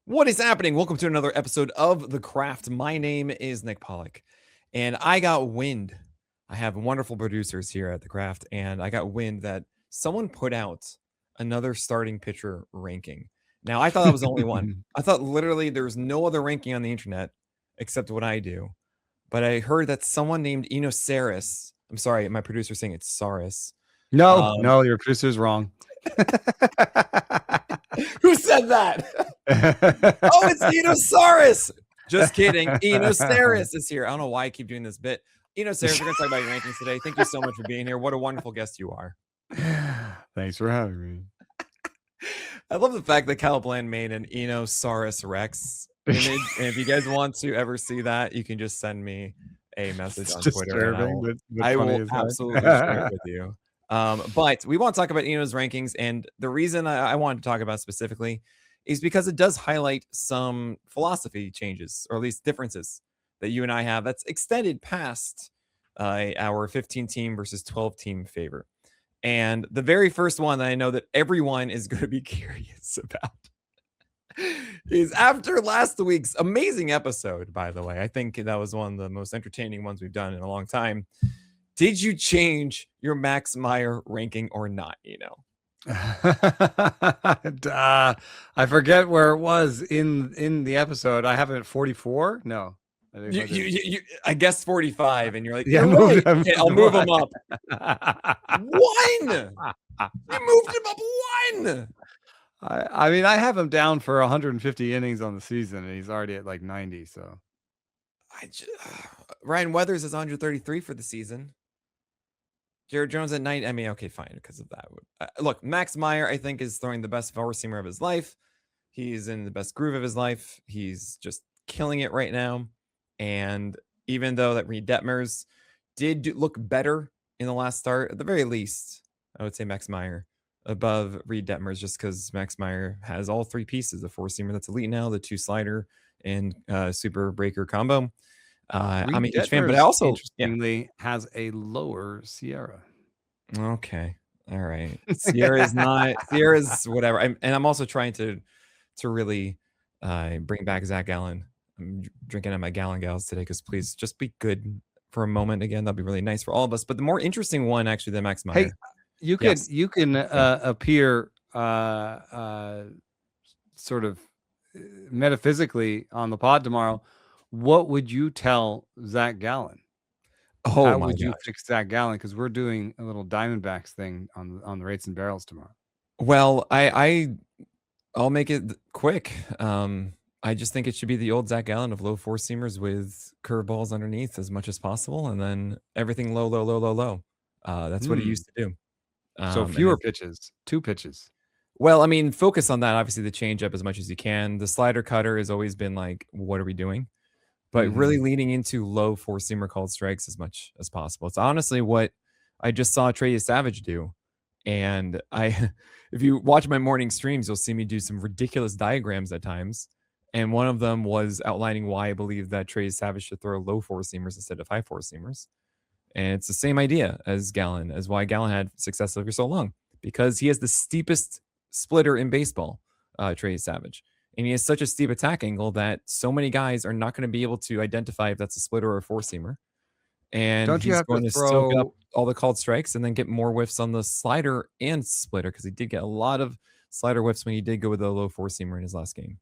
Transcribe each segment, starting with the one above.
What is happening? Welcome to another episode of The Craft. My name is Nick Pollock, and I got wind. I have wonderful producers here at The Craft, and I got wind that someone put out another starting pitcher ranking. Now, I thought that was only one. I thought literally there's no other ranking on the internet except what I do. But I heard that someone named Eno Sarris, I'm sorry, my producer's saying it's Sarris. No, your producer's wrong. Who said that? Oh, it's Eno Sarris. Just kidding. Eno Sarris is here. I don't know why I keep doing this bit. Eno Sarris, we're going to talk about your rankings today. Thank you so much for being here. What a wonderful guest you are. Thanks for having me. I love the fact that Cal Bland made an Eno Sarris Rex image. And if you guys want to ever see that, you can just send me a message on Twitter. And I will absolutely share it with you. But we want to talk about Eno's rankings. And the reason I wanted to talk about specifically is because it does highlight some philosophy changes, or at least differences that you and I have that's extended past our 15-team versus 12-team favor. And the very first one that I know that everyone is going to be curious about is after last week's amazing episode, by the way. I think that was one of the most entertaining ones we've done in a long time. Did you change your Max Meyer ranking or not, I forget where it was in the episode. I have it at 44. No, I guess 45, and you're like, yeah, I'll move him up. One. You moved him up one. I mean, I have him down for 150 innings on the season, and he's already at like 90. So, Ryan Weathers is 133 for the season. Jared Jones at 90. I mean, okay, fine, because of that. Look, Max Meyer, I think, is throwing the best four-seamer of his life. He's in the best groove of his life. He's just killing it right now. And even though that Reed Detmers did look better in the last start, at the very least, I would say Max Meyer above Reed Detmers, just because Max Meyer has all three pieces of four-seamer that's elite now, the two slider and super breaker combo. I'm a huge fan, but I also interestingly has a lower Sierra. Okay, all right. Sierra's whatever. I'm also trying to really bring back Zach Gallen. I'm drinking on my Gallen gals today because please just be good for a moment again. That'd be really nice for all of us. But the more interesting one actually than Max Meyer. Hey, you can appear sort of metaphysically on the pod tomorrow. What would you tell Zach Gallen? How would you fix Zach Gallen? Because we're doing a little Diamondbacks thing on the Rates and Barrels tomorrow. Well, I'll make it quick. I just think it should be the old Zach Gallen of low four seamers with curveballs underneath as much as possible, and then everything low, low, low, low, low. That's what he used to do. So fewer pitches, 2 pitches. Well, I mean, focus on that. Obviously, the changeup as much as you can. The slider cutter has always been like, what are we doing? But really leaning into low four-seamer called strikes as much as possible. It's honestly what I just saw Trey Savage do. And if you watch my morning streams, you'll see me do some ridiculous diagrams at times. And one of them was outlining why I believe that Trey Savage should throw low four-seamers instead of high four-seamers. And it's the same idea as Gallen, as why Gallen had success for so long. Because he has the steepest splitter in baseball, Trey Savage. And he has such a steep attack angle that so many guys are not going to be able to identify if that's a splitter or a four-seamer. And don't you have going to soak up all the called strikes and then get more whiffs on the slider and splitter, because he did get a lot of slider whiffs when he did go with a low four-seamer in his last game.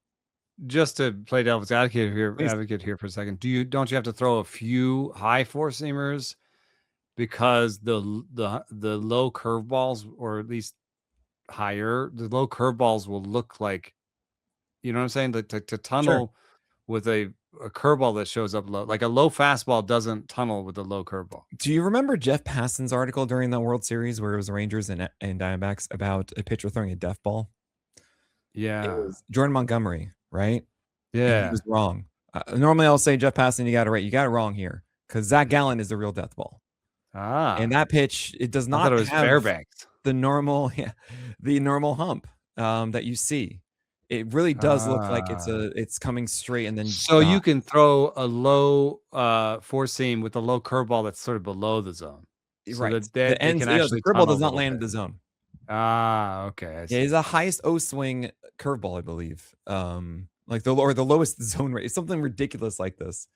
Just to play devil's advocate here for a second, don't you have to throw a few high four-seamers because the low curveballs, or at least higher, the low curveballs will look like, you know what I'm saying? To tunnel with a curveball that shows up low, like a low fastball doesn't tunnel with a low curveball. Do you remember Jeff Passan's article during the World Series where it was Rangers and Diamondbacks about a pitcher throwing a death ball? Yeah. It was Jordan Montgomery, right? Yeah. And he was wrong. Normally I'll say Jeff Passan, you got it right. You got it wrong here because Zach Gallen is the real death ball. And that pitch, it does not have Fairbanks. the normal hump that you see. It really does look like it's coming straight and then you can throw a low four seam with a low curveball that's sort of below the zone. Right. The curveball does not land in the zone. Okay. Yeah, he's the highest O swing curveball, I believe. Like the lowest zone rate, something ridiculous like this.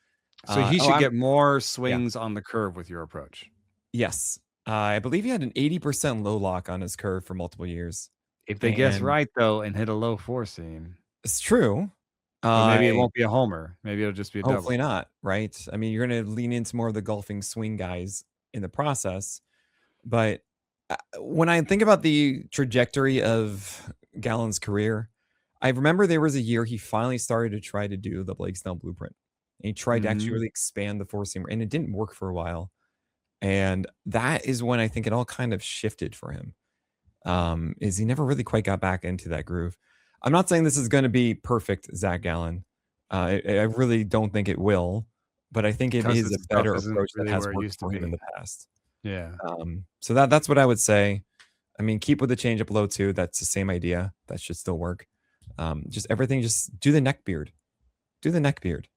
So he should get more swings on the curve with your approach. Yes. I believe he had an 80% low lock on his curve for multiple years. If they guess right, though, and hit a low four seam. It's true. But maybe it won't be a homer. Maybe it'll just be a double. Hopefully not, right? I mean, you're going to lean into more of the golfing swing guys in the process. But when I think about the trajectory of Gallen's career, I remember there was a year he finally started to try to do the Blake Snell blueprint. And he tried to actually really expand the four seamer, and it didn't work for a while. And that is when I think it all kind of shifted for him. Is he never really quite got back into that groove. I'm not saying this is going to be perfect, Zach Gallen. I really don't think it will, but I think it is a better approach that has worked for him in the past. Yeah. So that's what I would say. I mean, keep with the changeup low too. That's the same idea. That should still work. Just everything. Just do the neck beard. Do the neck beard,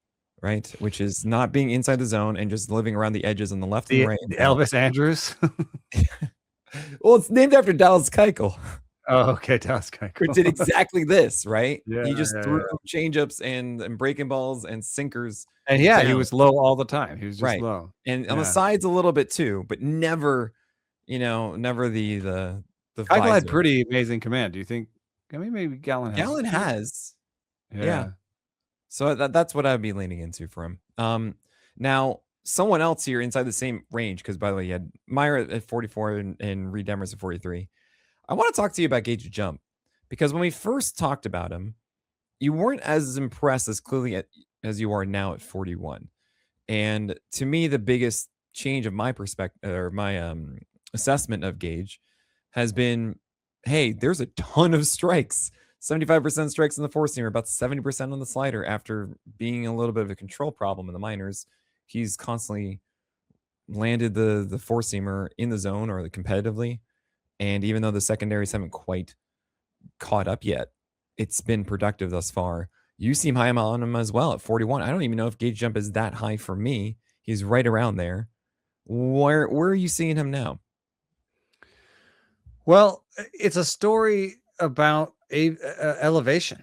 right? Which is not being inside the zone and just living around the edges on the left and right. The Elvis Andrews. Well, it's named after Dallas Keuchel. Oh, okay, Dallas Keuchel. Who did exactly this, right? Yeah, he just threw changeups and breaking balls and sinkers. And yeah, he was low all the time. He was just low. And on the sides a little bit too, but never, never the Keuchel had pretty amazing command. Do you think? I mean, maybe Gallen has. Gallen has. Yeah. So that's what I'd be leaning into for him. Now, someone else here inside the same range, because by the way, you had Meyer at 44 and Reed Demers at 43. I want to talk to you about Gage Jump, because when we first talked about him, you weren't as impressed as clearly as you are now at 41. And to me, the biggest change of my perspective or my assessment of Gage has been, hey, there's a ton of strikes. 75% strikes in the four seamer, about 70% on the slider. After being a little bit of a control problem in the minors, he's constantly landed the four seamer in the zone or competitively. And even though the secondaries haven't quite caught up yet, it's been productive thus far. You seem high on him as well at 41. I don't even know if Gage Jump is that high for me. He's right around there. Where are you seeing him now? Well, it's a story about elevation.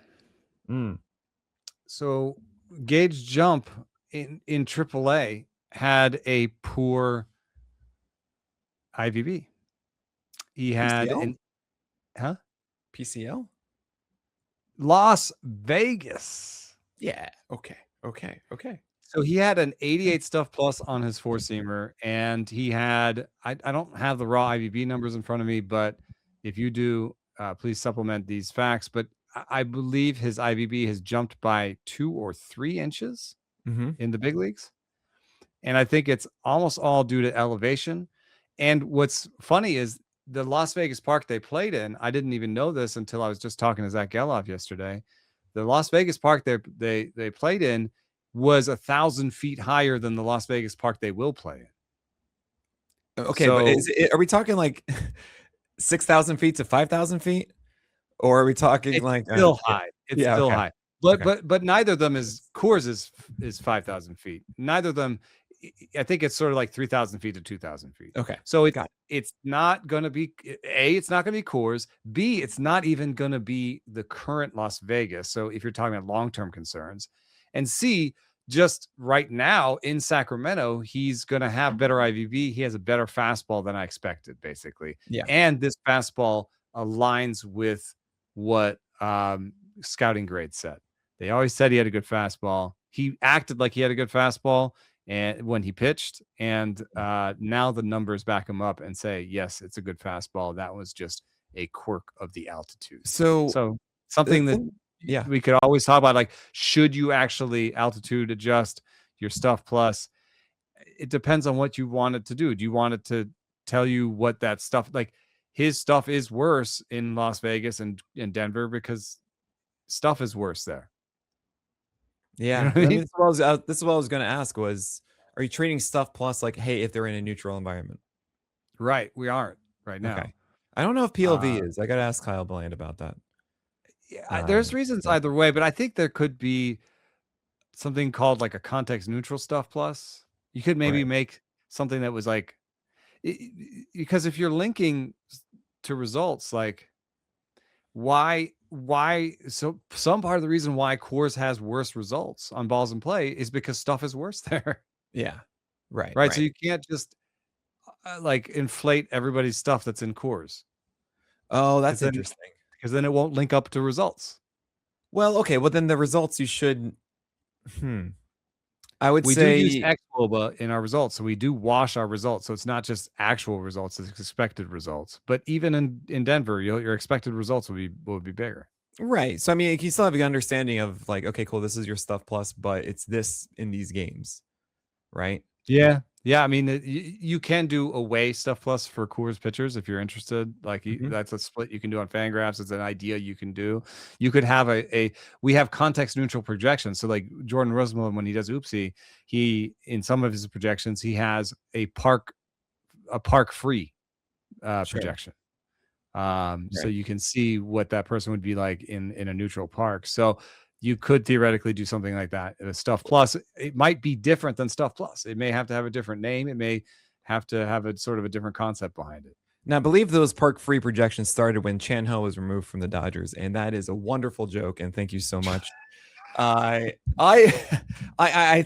So Gage Jump in AAA had a poor IVB. He had PCL? Las Vegas. Yeah. Okay. So he had an 88 stuff plus on his four seamer, and he had I don't have the raw IVB numbers in front of me, but if you do, please supplement these facts. But I believe his IVB has jumped by 2 or 3 inches in the big leagues, and I think it's almost all due to elevation. And what's funny is the Las Vegas park they played in, I didn't even know this until I was just talking to Zach Geloff yesterday. The Las Vegas park they played in was 1,000 feet higher than the Las Vegas park they will play in. Okay, so, but are we talking like 6,000 feet to 5,000 feet? Or are we talking like still high? It's still high. But neither of them is Coors is 5,000 feet. Neither of them. I think it's sort of like 3,000 feet to 2,000 feet. Okay. So it's not going to be A, it's not going to be Coors. B, it's not even going to be the current Las Vegas. So if you're talking about long-term concerns, and C, just right now in Sacramento, he's going to have better IVB. He has a better fastball than I expected, basically. Yeah. And this fastball aligns with what scouting grades said. They always said he had a good fastball. He acted like he had a good fastball and when he pitched, and now the numbers back him up and say, yes, it's a good fastball. That was just a quirk of the altitude. So something that we could always talk about, like, should you actually altitude adjust your stuff plus? It depends on what you want it to do. Do you want it to tell you what that stuff, like his stuff is worse in Las Vegas and in Denver because stuff is worse there. Yeah. You know what I mean? This is what I was going to ask was, are you treating stuff plus like, hey, if they're in a neutral environment? Right. We aren't right now. Okay. I don't know if PLV is. I got to ask Kyle Bland about that. Yeah, there's reasons either way, but I think there could be something called like a context neutral stuff plus. You could maybe make something that was like, because if you're linking to results, like why so some part of the reason why Coors has worse results on balls in play is because stuff is worse there. Yeah. Right. Right. So you can't just like inflate everybody's stuff that's in Coors. Oh, that's interesting. Because then it won't link up to results. Well, okay. Well, then the results you should. I would we say do use xWOBA in our results, so we do wash our results. So it's not just actual results; it's expected results. But even in Denver, your expected results will be bigger. Right. So I mean, you still have an understanding of like, okay, cool, this is your stuff plus, but it's this in these games, right? Yeah. Yeah, I mean, you can do away stuff plus for Coors pitchers if you're interested. Like that's a split you can do on Fangraphs. It's an idea you can do. You could have we have context neutral projections. So like Jordan Rosenblum, when he does Oopsie, he in some of his projections he has a park free projection. So you can see what that person would be like in a neutral park. So you could theoretically do something like that. Stuff plus, it might be different than Stuff Plus. It may have to have a different name. It may have to have a sort of a different concept behind it. Now, I believe those park free projections started when Chan Ho was removed from the Dodgers, and that is a wonderful joke. And thank you so much. I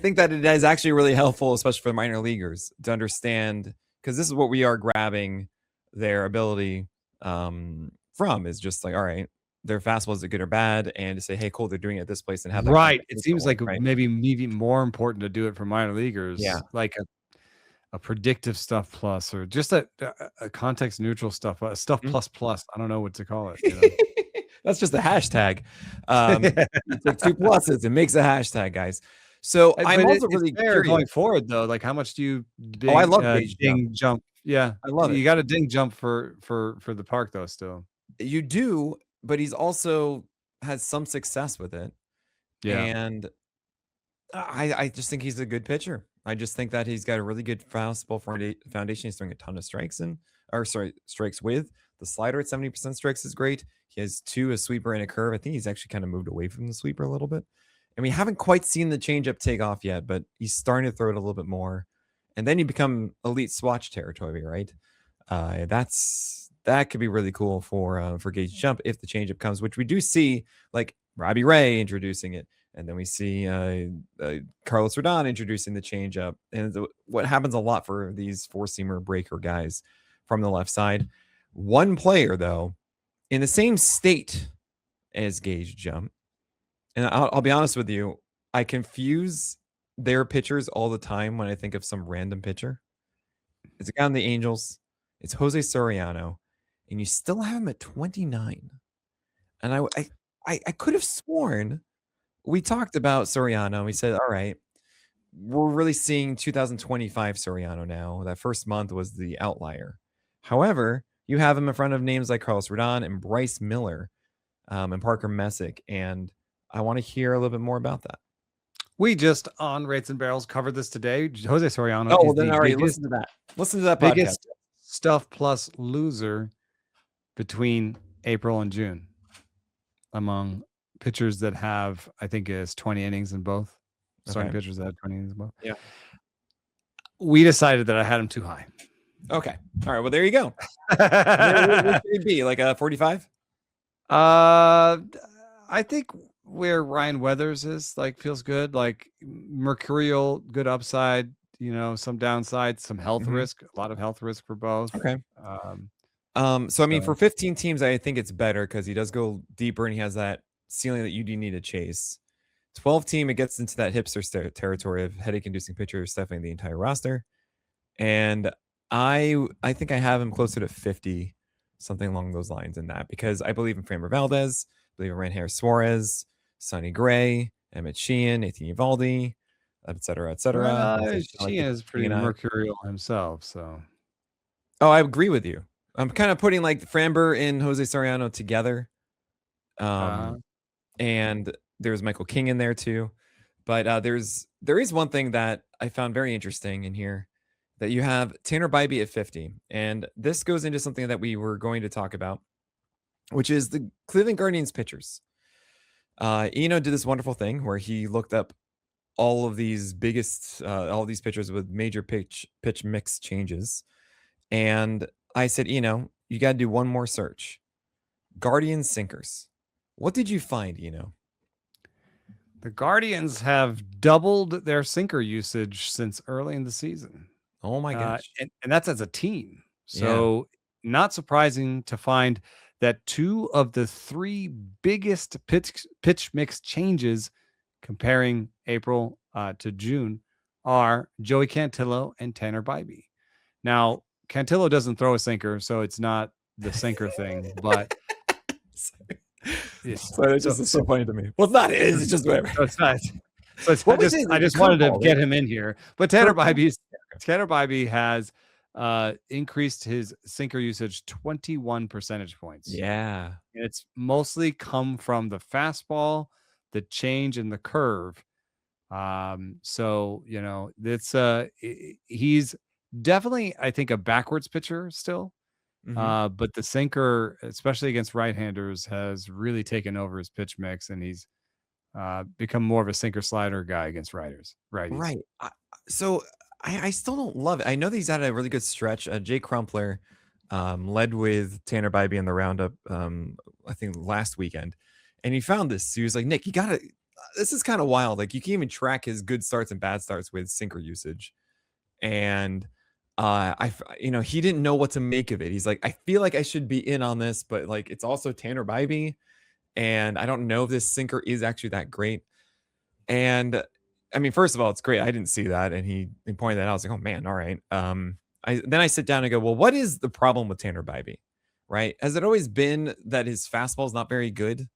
think that it is actually really helpful, especially for minor leaguers, to understand, because this is what we are grabbing their ability from, is just like, all right, their fastball, is it good or bad, and to say, hey, cool, they're doing it at this place and have that. Right. It seems like maybe more important to do it for minor leaguers. Yeah. Like a predictive Stuff Plus, or just a context neutral stuff plus. I don't know what to call it. You know? That's just a hashtag. Like 2 pluses. It makes a hashtag, guys. So I'm also really curious going forward, though. Like, how much do you? I love Gage ding jump. Yeah, I love it. You got a ding jump for the park, though. Still, you do, but he's also had some success with it. Yeah, and I just think he's a good pitcher. I just think that he's got a really good fastball foundation. He's throwing a ton of strikes strikes with. The slider at 70% strikes is great. He has 2, a sweeper and a curve. I think he's actually kind of moved away from the sweeper a little bit. And we haven't quite seen the changeup take off yet, but he's starting to throw it a little bit more. And then you become elite swatch territory, right? That could be really cool for Gage jump if the changeup comes, which we do see, like Robbie Ray introducing it. And then we see Carlos Rodon introducing the changeup. And what happens a lot for these 4-seamer breaker guys from the left side. One player, though, in the same state as Gage jump, and I'll be honest with you, I confuse their pitchers all the time when I think of some random pitcher. It's a guy on the Angels. It's Jose Soriano, and you still have him at 29. And I could have sworn we talked about Soriano. We said, all right, we're really seeing 2025 Soriano now. That first month was the outlier. However, you have him in front of names like Carlos Rodon and Bryce Miller and Parker Messick. And I want to hear a little bit more about that. We just on Rates and Barrels covered this today. Jose Soriano. Oh, well, then already listen to that. Listen to that biggest podcast. Stuff Plus loser between April and June among pitchers that have, I think, is 20 innings in both. Starting pitchers that have 20 innings in both. Yeah. We decided that I had him too high. Okay. All right. Well, there you go. What should it be? Like a 45? I think where Ryan Weathers is, like, feels good. Like mercurial, good upside, some downside, some health risk, a lot of health risk for both. Okay. So I mean, for 15 teams, I think it's better because he does go deeper and he has that ceiling that you do need to chase. 12 team, it gets into that hipster territory of headache-inducing pitchers, definitely the entire roster. And I think I have him closer to 50, something along those lines in that, because I believe in Framber Valdez, I believe in Ranher Suarez, Sonny Gray, Emmett Sheehan, Nathan Eovaldi, et cetera, et cetera. Sheehan is pretty mercurial himself, so. Oh, I agree with you. I'm kind of putting like Framber and Jose Soriano together. And there's Michael King in there too. But there is one thing that I found very interesting in here, that you have Tanner Bibee at 50. And this goes into something that we were going to talk about, which is the Cleveland Guardians pitchers. Eno did this wonderful thing where he looked up all of these all of these pitchers with major pitch mix changes. And I said, you got to do one more search. Guardian sinkers. What did you find, The Guardians have doubled their sinker usage since early in the season. Oh my gosh. And that's as a team. So not surprising to find that 2 of the 3 biggest pitch mix changes comparing April to June are Joey Cantillo and Tanner Bibee. Now, Cantillo doesn't throw a sinker, so it's not the sinker thing, but it's just so funny to me. Well, it's not his, it's just whatever. So it's not. So I just wanted to get him in here. But Tanner Bibee has increased his sinker usage 21 percentage points. Yeah. It's mostly come from the fastball, the change in the curve. So, it's he's definitely, I think, a backwards pitcher still. But the sinker, especially against right-handers, has really taken over his pitch mix, and he's become more of a sinker slider guy against righties. Right. So I still don't love it. I know that he's had a really good stretch. Jay Crumpler led with Tanner Bibee in the roundup, I think last weekend, and he found this. He was like, Nick, you gotta. This is kind of wild. Like, you can even track his good starts and bad starts with sinker usage, and he didn't know what to make of it. He's like, I feel like I should be in on this, but like, it's also Tanner Bibee, and I don't know if this sinker is actually that great. And I mean, first of all, it's great. I didn't see that, and he pointed that out. I was like, oh man, all right. Then I sit down and go, well, what is the problem with Tanner Bibee? Right? Has it always been that his fastball is not very good,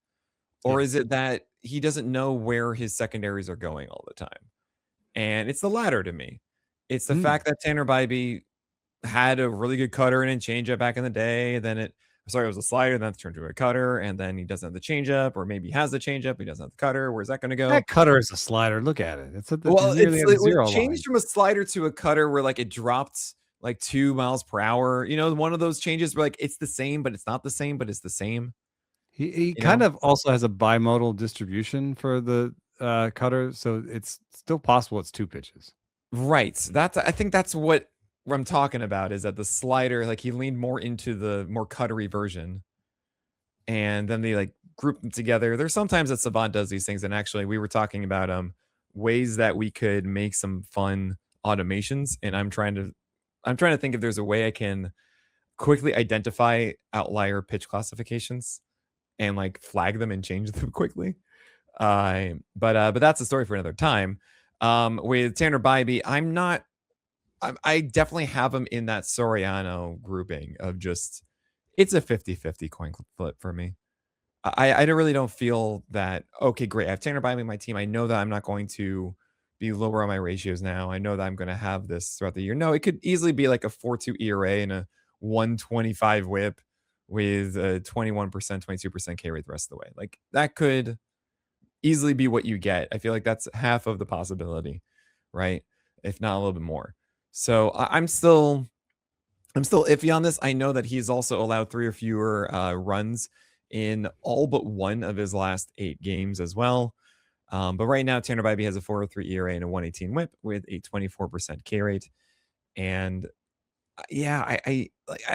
or is it that he doesn't know where his secondaries are going all the time? And it's the latter to me. It's the fact that Tanner Bibee had a really good cutter and a changeup back in the day. Then it was a slider, then it turned into a cutter, and then he doesn't have the changeup, or maybe he has the changeup, he doesn't have the cutter. Where's that going to go? That cutter is a slider. Look at it. It's it changed from a slider to a cutter where like it dropped like 2 miles per hour. One of those changes where like it's the same, but it's not the same, but it's the same. He kind of also has a bimodal distribution for the cutter, so it's still possible it's 2 pitches. Right. I think that's what I'm talking about, is that the slider, like, he leaned more into the more cuttery version, and then they like group them together. There's sometimes that Savant does these things, and actually we were talking about ways that we could make some fun automations, and I'm trying to think if there's a way I can quickly identify outlier pitch classifications and like flag them and change them quickly. But that's a story for another time. With Tanner Bibee, I definitely have him in that Soriano grouping of just, it's a 50-50 coin flip for me. I really don't feel that, okay, great, I have Tanner Bibee in my team. I know that I'm not going to be lower on my ratios now. I know that I'm going to have this throughout the year. No, it could easily be like a 4.2 ERA and a 125 whip with a 21%, 22% K rate the rest of the way. Like, that could easily be what you get. I feel like that's half of the possibility, right? If not a little bit more. So I'm still iffy on this. I know that he's also allowed 3 or fewer runs in all but one of his last 8 games as well. But right now, Tanner Bibee has a 4.03 ERA and a 118 whip with a 24% K rate. And I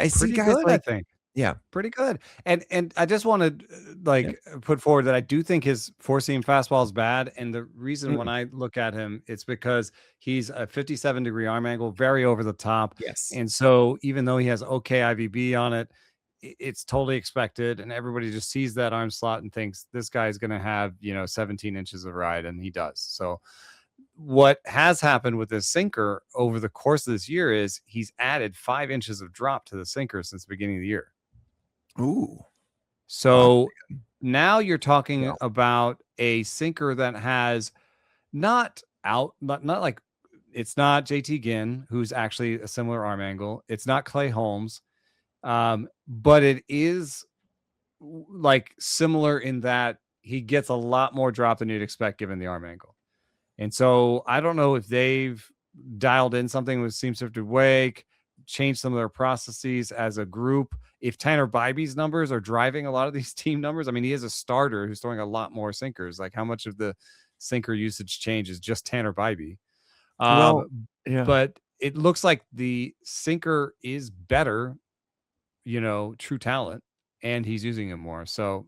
see guys good, like, I think. Yeah, pretty good. And I just want to put forward that I do think his 4-seam fastball is bad. And the reason when I look at him, it's because he's a 57-degree arm angle, very over the top. Yes. And so even though he has okay IVB on it, it's totally expected. And everybody just sees that arm slot and thinks this guy is going to have, 17 inches of ride. And he does. So what has happened with this sinker over the course of this year is he's added 5 inches of drop to the sinker since the beginning of the year. Ooh. So now you're talking about a sinker that has not like, it's not JT Ginn, who's actually a similar arm angle. It's not Clay Holmes. But it is like similar in that he gets a lot more drop than you'd expect given the arm angle. And so I don't know if they've dialed in something with Seam Sifted Wake, changed some of their processes as a group. If Tanner Bibee's numbers are driving a lot of these team numbers, I mean, he is a starter who's throwing a lot more sinkers. Like, how much of the sinker usage change is just Tanner Bibee? But it looks like the sinker is better true talent, and he's using it more. So,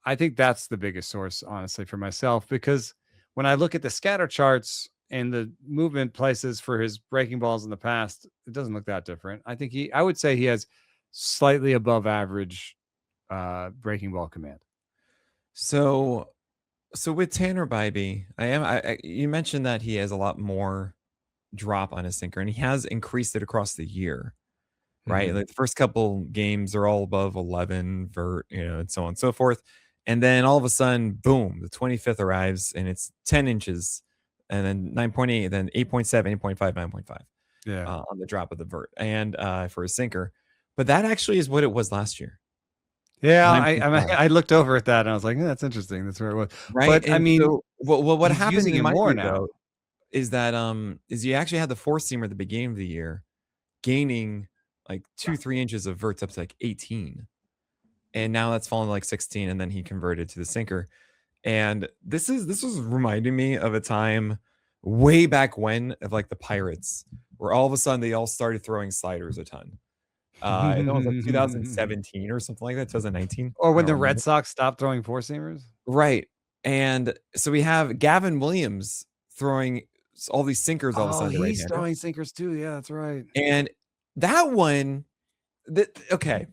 I think that's the biggest source, honestly, for myself, because when I look at the scatter charts and the movement places for his breaking balls in the past, it doesn't look that different. I would say he has slightly above average breaking ball command. So with Tanner Bibee, you mentioned that he has a lot more drop on his sinker, and he has increased it across the year, right? Like the first couple games are all above 11 vert, and so on and so forth. And then all of a sudden, boom, the 25th arrives and it's 10 inches, and then 9.8, then 8.7, 8.5, 9.5 on the drop of the vert and for his sinker. But that actually is what it was last year. Yeah, I looked over at that and I was like, that's interesting. That's where it was. Right. But and I mean, so, what happened in my more view, now though, is that you actually had the four seamer at the beginning of the year gaining like 2-3 inches of verts up to like 18. And now that's fallen to like 16, and then he converted to the sinker. And this was reminding me of a time way back when of like the Pirates, where all of a sudden they all started throwing sliders a ton. I think it was like 2017 or something like that, 2019. Or when the Red Sox stopped throwing four seamers. Right. And so we have Gavin Williams throwing all these sinkers all of a sudden. He's throwing sinkers too. Yeah, that's right. And that one, okay.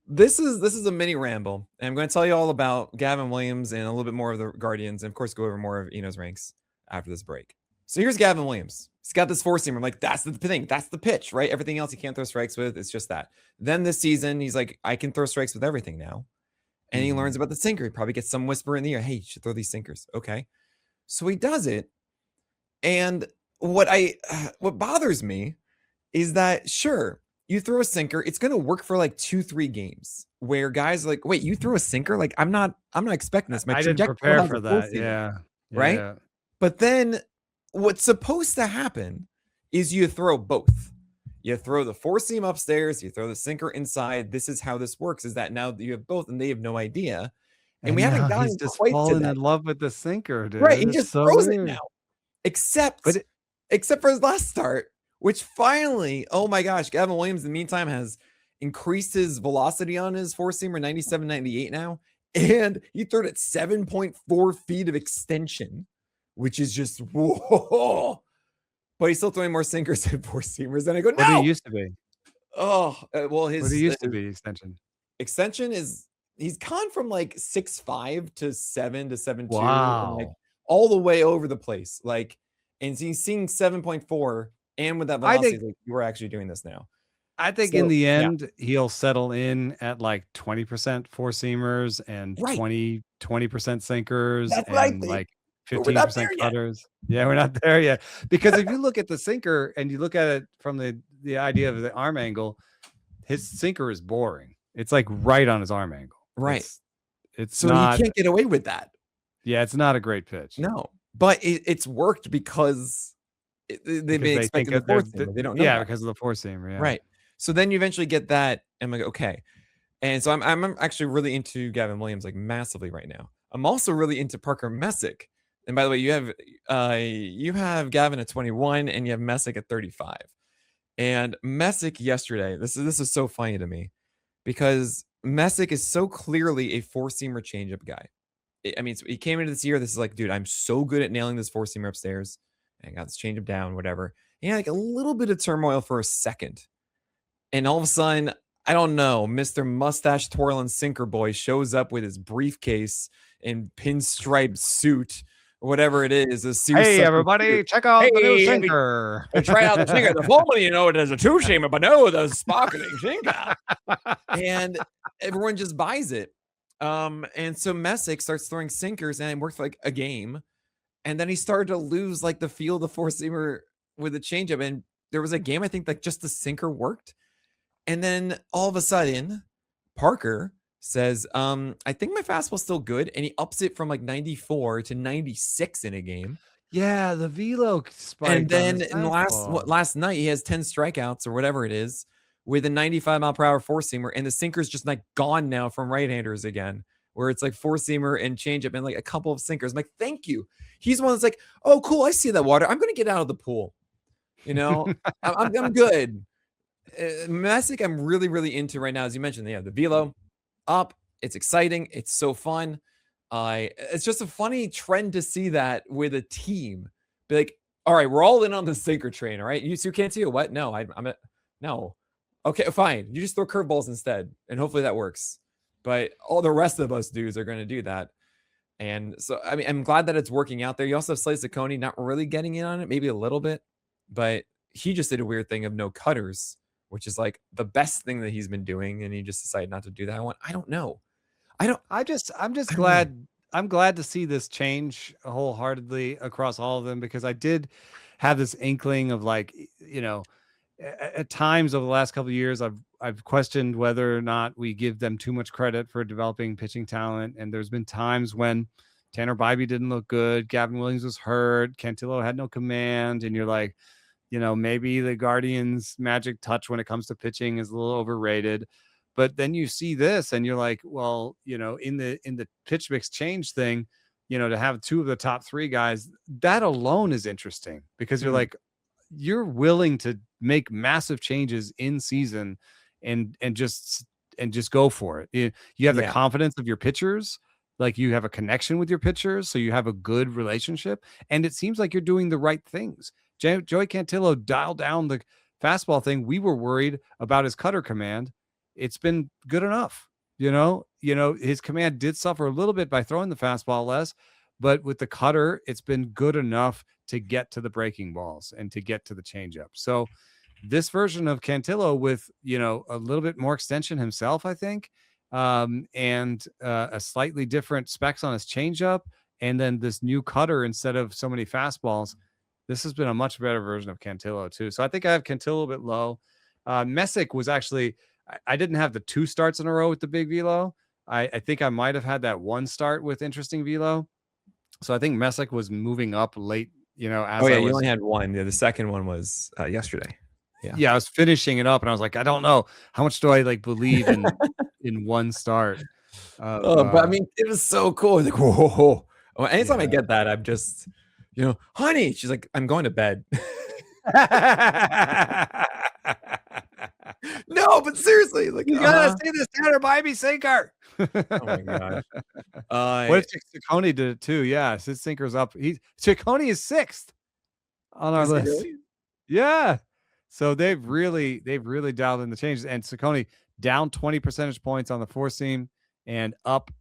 This is a mini ramble, and I'm going to tell you all about Gavin Williams and a little bit more of the Guardians, and of course go over more of Eno's ranks after this break. So here's Gavin Williams. He's got this four seamer. I'm like, that's the thing. That's the pitch, right? Everything else he can't throw strikes with. It's just that. Then this season, he's like, I can throw strikes with everything now. And he learns about the sinker. He probably gets some whisper in the ear. Hey, you should throw these sinkers. Okay. So he does it. And what bothers me is that, sure, you throw a sinker, it's going to work for like 2-3 games where guys are like, wait, you threw a sinker? Like, I'm not expecting this. I didn't prepare for that. Yeah. Right. Yeah. But then what's supposed to happen is you throw both. You throw the four seam upstairs, you throw the sinker inside. This is how this works, is that now you have both and they have no idea. And we haven't gotten quite to that. In love with the sinker, dude. Right. He just throws it now. Except for his last start, which finally, oh my gosh, Gavin Williams in the meantime has increased his velocity on his four seamer 97, 98 now. And he threw it at 7.4 feet of extension, which is just whoa. But he's still throwing more sinkers and four seamers. And I go, no. What did he used to be? Oh, well, what he used to be extension. Extension is he's gone from like 6'5" to 7 to 7'2". Wow. Like all the way over the place. Like, and he's seeing 7.4. And with that velocity, like, you are actually doing this now. I think in the end, he'll settle in at like 20% four seamers and 20% sinkers and like 15% cutters. Yeah, we're not there yet. Because if you look at the sinker and you look at it from the idea of the arm angle, his sinker is boring. It's like right on his arm angle. Right. It's so not, you can't get away with that. Yeah, it's not a great pitch. No, but it's worked because they've been expecting the four seamer. They don't know. Yeah, because of the four seamer. Yeah. Right. So then you eventually get that, and I'm like, okay. And so I'm actually really into Gavin Williams, like massively right now. I'm also really into Parker Messick. And by the way, you have Gavin at 21 and you have Messick at 35. And Messick yesterday, this is so funny to me because Messick is so clearly a four seamer changeup guy. I mean, so he came into this year. This is like, dude, I'm so good at nailing this four seamer upstairs. I got this changeup down, whatever. He had like a little bit of turmoil for a second. And all of a sudden, I don't know, Mr. Mustache Twirling Sinker Boy shows up with his briefcase and pinstripe suit, whatever it is. Hey, everybody, check out the new sinker. Try out the sinker. The formerly, it is a two-seamer, but no, the sparkling sinker. And everyone just buys it. And so Messick starts throwing sinkers and it worked for like a game. And then he started to lose like the feel of the four-seamer with the changeup. And there was a game, I think, like just the sinker worked. And then all of a sudden, Parker says, I think my fastball's still good. And he ups it from like 94 to 96 in a game. Yeah, the velo spike. And then in last night, he has 10 strikeouts or whatever it is with a 95-mile-per-hour four-seamer. And the sinker's just like gone now from right-handers again, where it's like four-seamer and changeup and like a couple of sinkers. I'm like, thank you. He's one that's like, oh, cool, I see that water. I'm going to get out of the pool. I'm good. Messick, I'm really, really into right now. As you mentioned, the velo up. It's exciting. It's so fun. It's just a funny trend to see that with a team. Be like, all right, we're all in on the sinker train. All right, you can't see a what? No, no. Okay, fine. You just throw curveballs instead, and hopefully that works. But all the rest of us dudes are going to do that. And so, I mean, I'm glad that it's working out there. You also have Slade Ciccone not really getting in on it, maybe a little bit, but he just did a weird thing of no cutters, which is like the best thing that he's been doing, and he just decided not to do that. I don't know. I'm just glad. I'm glad to see this change wholeheartedly across all of them, because I did have this inkling of, like, at times over the last couple of years, I've questioned whether or not we give them too much credit for developing pitching talent. And there's been times when Tanner Bibee didn't look good, Gavin Williams was hurt, Cantillo had no command, and you're like, maybe the Guardians' magic touch when it comes to pitching is a little overrated. But then you see this and you're like, well, in the pitch mix change thing, to have two of the top three guys, that alone is interesting, because you're like, you're willing to make massive changes in season and just go for it. You have the confidence of your pitchers, like you have a connection with your pitchers, so you have a good relationship, and it seems like you're doing the right things. Joey Cantillo dialed down the fastball thing. We were worried about his cutter command. It's been good enough. His command did suffer a little bit by throwing the fastball less, but with the cutter, it's been good enough to get to the breaking balls and to get to the changeup. So this version of Cantillo with, a little bit more extension himself, I think, and a slightly different specs on his changeup, and then this new cutter instead of so many fastballs, this has been a much better version of Cantillo too. So I think I have Cantillo a bit low. Messick was actually, I didn't have the 2 starts in a row with the big velo. I think I might have had that 1 start with interesting velo. So I think Messick was moving up late, you only had 1. The second one was yesterday. Yeah, I was finishing it up and I was like, I don't know, how much do I believe in in 1 start. But I mean, it was so cool. Like, whoa. Anytime I get that, I'm just, honey, she's like, I'm going to bed. No, but seriously, like, you gotta see this Tanner Bibee sinker. Oh my gosh. What if Ciccone did it too? Yeah, his sinker's up. Ciccone is 6th on our list. Really? Yeah. So they've really dialed in the changes. And Ciccone down 20 percentage points on the 4-seam and up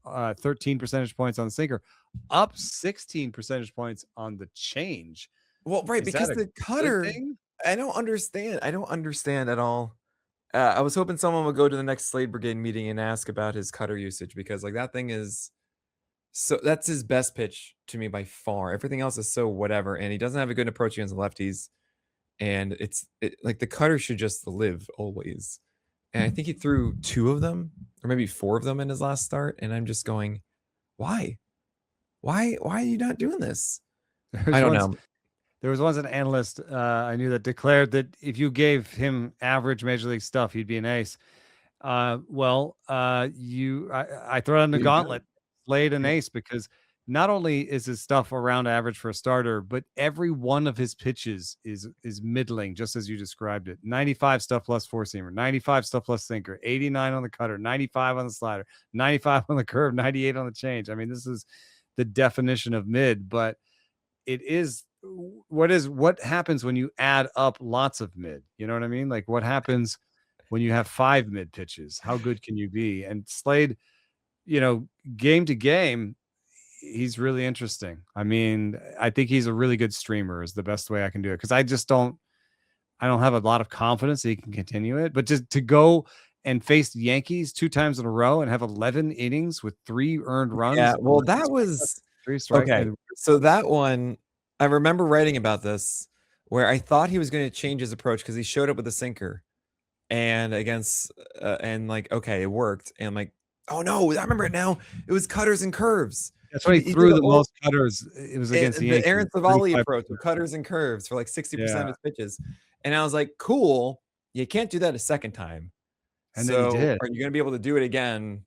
13 percentage points on the sinker, up 16 percentage points on the change. Well, right, because the cutter, I don't understand at all. I was hoping someone would go to the next Slade Brigade meeting and ask about his cutter usage, because that thing is that's his best pitch to me by far. Everything else is so whatever, and he doesn't have a good approach against the lefties. And like the cutter should just live always. And I think he threw 2 of them or maybe 4 of them in his last start. And I'm just going, why are you not doing this? I don't know. There was once an analyst I knew that declared that if you gave him average major league stuff, he'd be an ace. I throw it on the gauntlet, Slade an ace, because not only is his stuff around average for a starter, but every one of his pitches is middling, just as you described it. 95 stuff plus 4-seamer, 95 stuff plus sinker, 89 on the cutter, 95 on the slider, 95 on the curve, 98 on the change. I mean, this is the definition of mid, but it is what happens when you add up lots of mid. You know what I mean? Like, what happens when you have 5 mid pitches? How good can you be? And Slade, game to game, he's really interesting. I mean, I think he's a really good streamer is the best way I can do it, because I don't have a lot of confidence that he can continue it. But just to go and face the Yankees 2 times in a row and have 11 innings with 3 earned runs. Yeah, well, that was 3 strikes. Okay. So that one, I remember writing about this where I thought he was going to change his approach because he showed up with a sinker and against okay, it worked. And I'm like, oh no, I remember it now. It was cutters and curves. That's why he threw the most cutters. It was against the Yankees. Aaron Savali approach with cutters and curves for like 60% of his pitches. And I was like, cool. You can't do that a second time. And then he did. Are you going to be able to do it again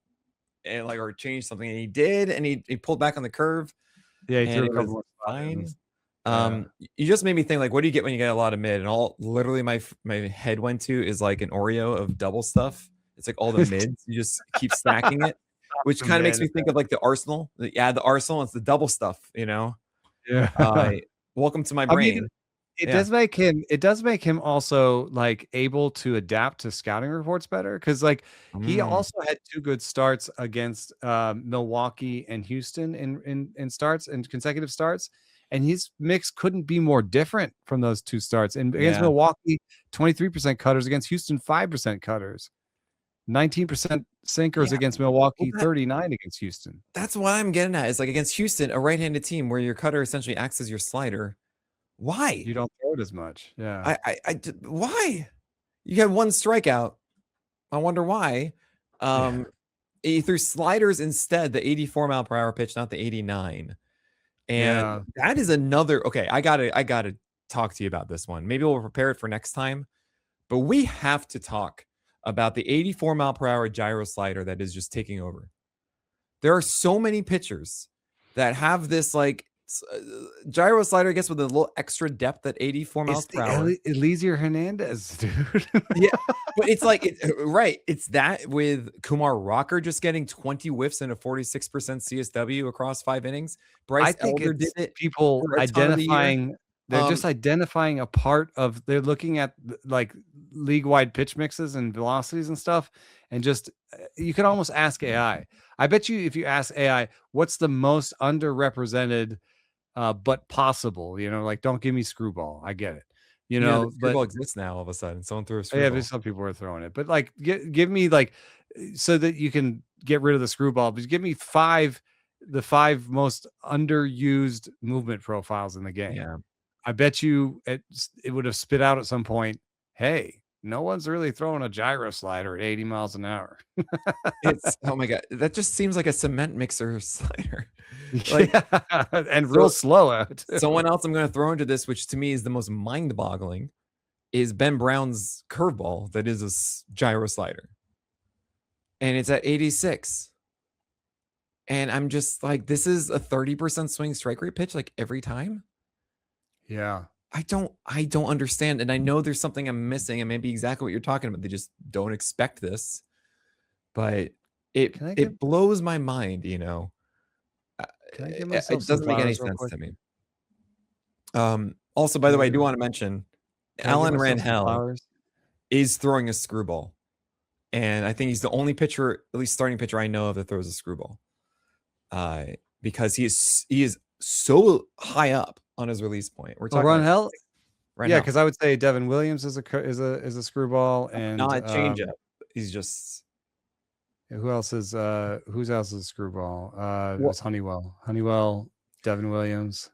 and or change something? And he did, and he pulled back on the curve. Yeah, he threw a couple fine. You just made me think, like, what do you get when you get a lot of mid? And all literally my head went to is like an Oreo of double stuff. It's like all the mids. You just keep stacking it, which kind of makes me think of like the Arsenal. Yeah, the Arsenal. It's the double stuff, you know. Yeah. Welcome to my brain. I mean, it does make him also like able to adapt to scouting reports better, because like he also had 2 good starts against Milwaukee and Houston in starts and consecutive starts, and his mix couldn't be more different from those 2 starts. And against Milwaukee, 23% cutters, against Houston, 5% cutters, 19% sinkers against Milwaukee, 39 against Houston. That's what I'm getting at. Is like against Houston, a right-handed team where your cutter essentially acts as your slider. Why? You don't throw it as much. Yeah. Why? You had 1 strikeout. I wonder why. He threw sliders instead, the 84 mile per hour pitch, not the 89. And that is another. Okay, I gotta talk to you about this one. Maybe we'll prepare it for next time. But we have to talk about the 84 mile per hour gyro slider that is just taking over. There are so many pitchers that have this like gyro slider, I guess, with a little extra depth at 84 miles per hour. Eliezer Hernandez, dude. Yeah, but it's like right. It's that with Kumar Rocker just getting 20 whiffs and a 46% CSW across 5 innings. Bryce Elder did it. People identifying. They're just identifying a part of. They're looking at like league-wide pitch mixes and velocities and stuff, and just you can almost ask AI. I bet you if you ask AI, what's the most underrepresented but possible, you know, like don't give me Screwball. I get it. You know, Screwball exists now all of a sudden. Someone threw a Screwball. Yeah, but some people are throwing it. But like give me like so that you can get rid of the Screwball, but give me the 5 most underused movement profiles in the game. Yeah. I bet you it would have spit out at some point, hey, no one's really throwing a gyro slider at 80 miles an hour. It's oh my god, that just seems like a cement mixer slider. Like, and real slow out. Someone else I'm going to throw into this, which to me is the most mind-boggling, is Ben Brown's curveball that is a gyro slider. And it's at 86. And I'm just like, this is a 30% swing strike rate pitch like every time. Yeah. I don't understand. And I know there's something I'm missing, and maybe exactly what you're talking about. They just don't expect this. But it blows my mind, you know. It doesn't make any sense to me. Also, by the way, I do want to mention Alan Rangel is throwing a screwball. And I think he's the only pitcher, at least starting pitcher I know of, that throws a screwball. Because he is so high up on his release point. We're talking Rangel. Yeah, because I would say Devin Williams is a screwball, and not a changeup. He's just. Who else is a screwball? It's Honeywell, Devin Williams.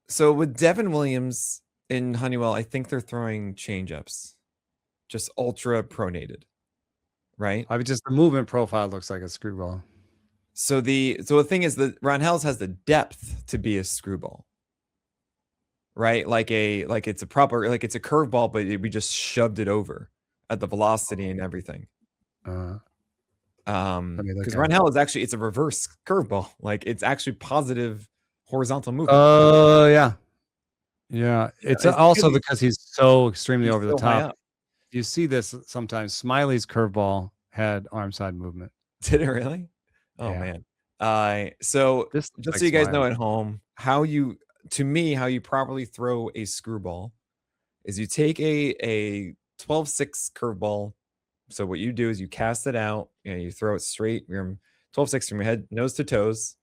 So with Devin Williams in Honeywell, I think they're throwing changeups, just ultra pronated, right? I would just the movement profile looks like a screwball. So the thing is that Rangel has the depth to be a screwball, right? Like it's a proper, like it's a curveball, but we just shoved it over at the velocity and everything. Because Rangel is actually, it's a reverse curveball. Like it's actually positive horizontal movement. Oh yeah. It's also because he's so extremely over the top. You see this sometimes. Smiley's curveball had arm side movement. Did it really? Oh man. So just so you guys know at home, how you properly throw a screwball is you take a 12-6 curveball. So what you do is you cast it out and you throw it straight, 12-6 from your head, nose to toes.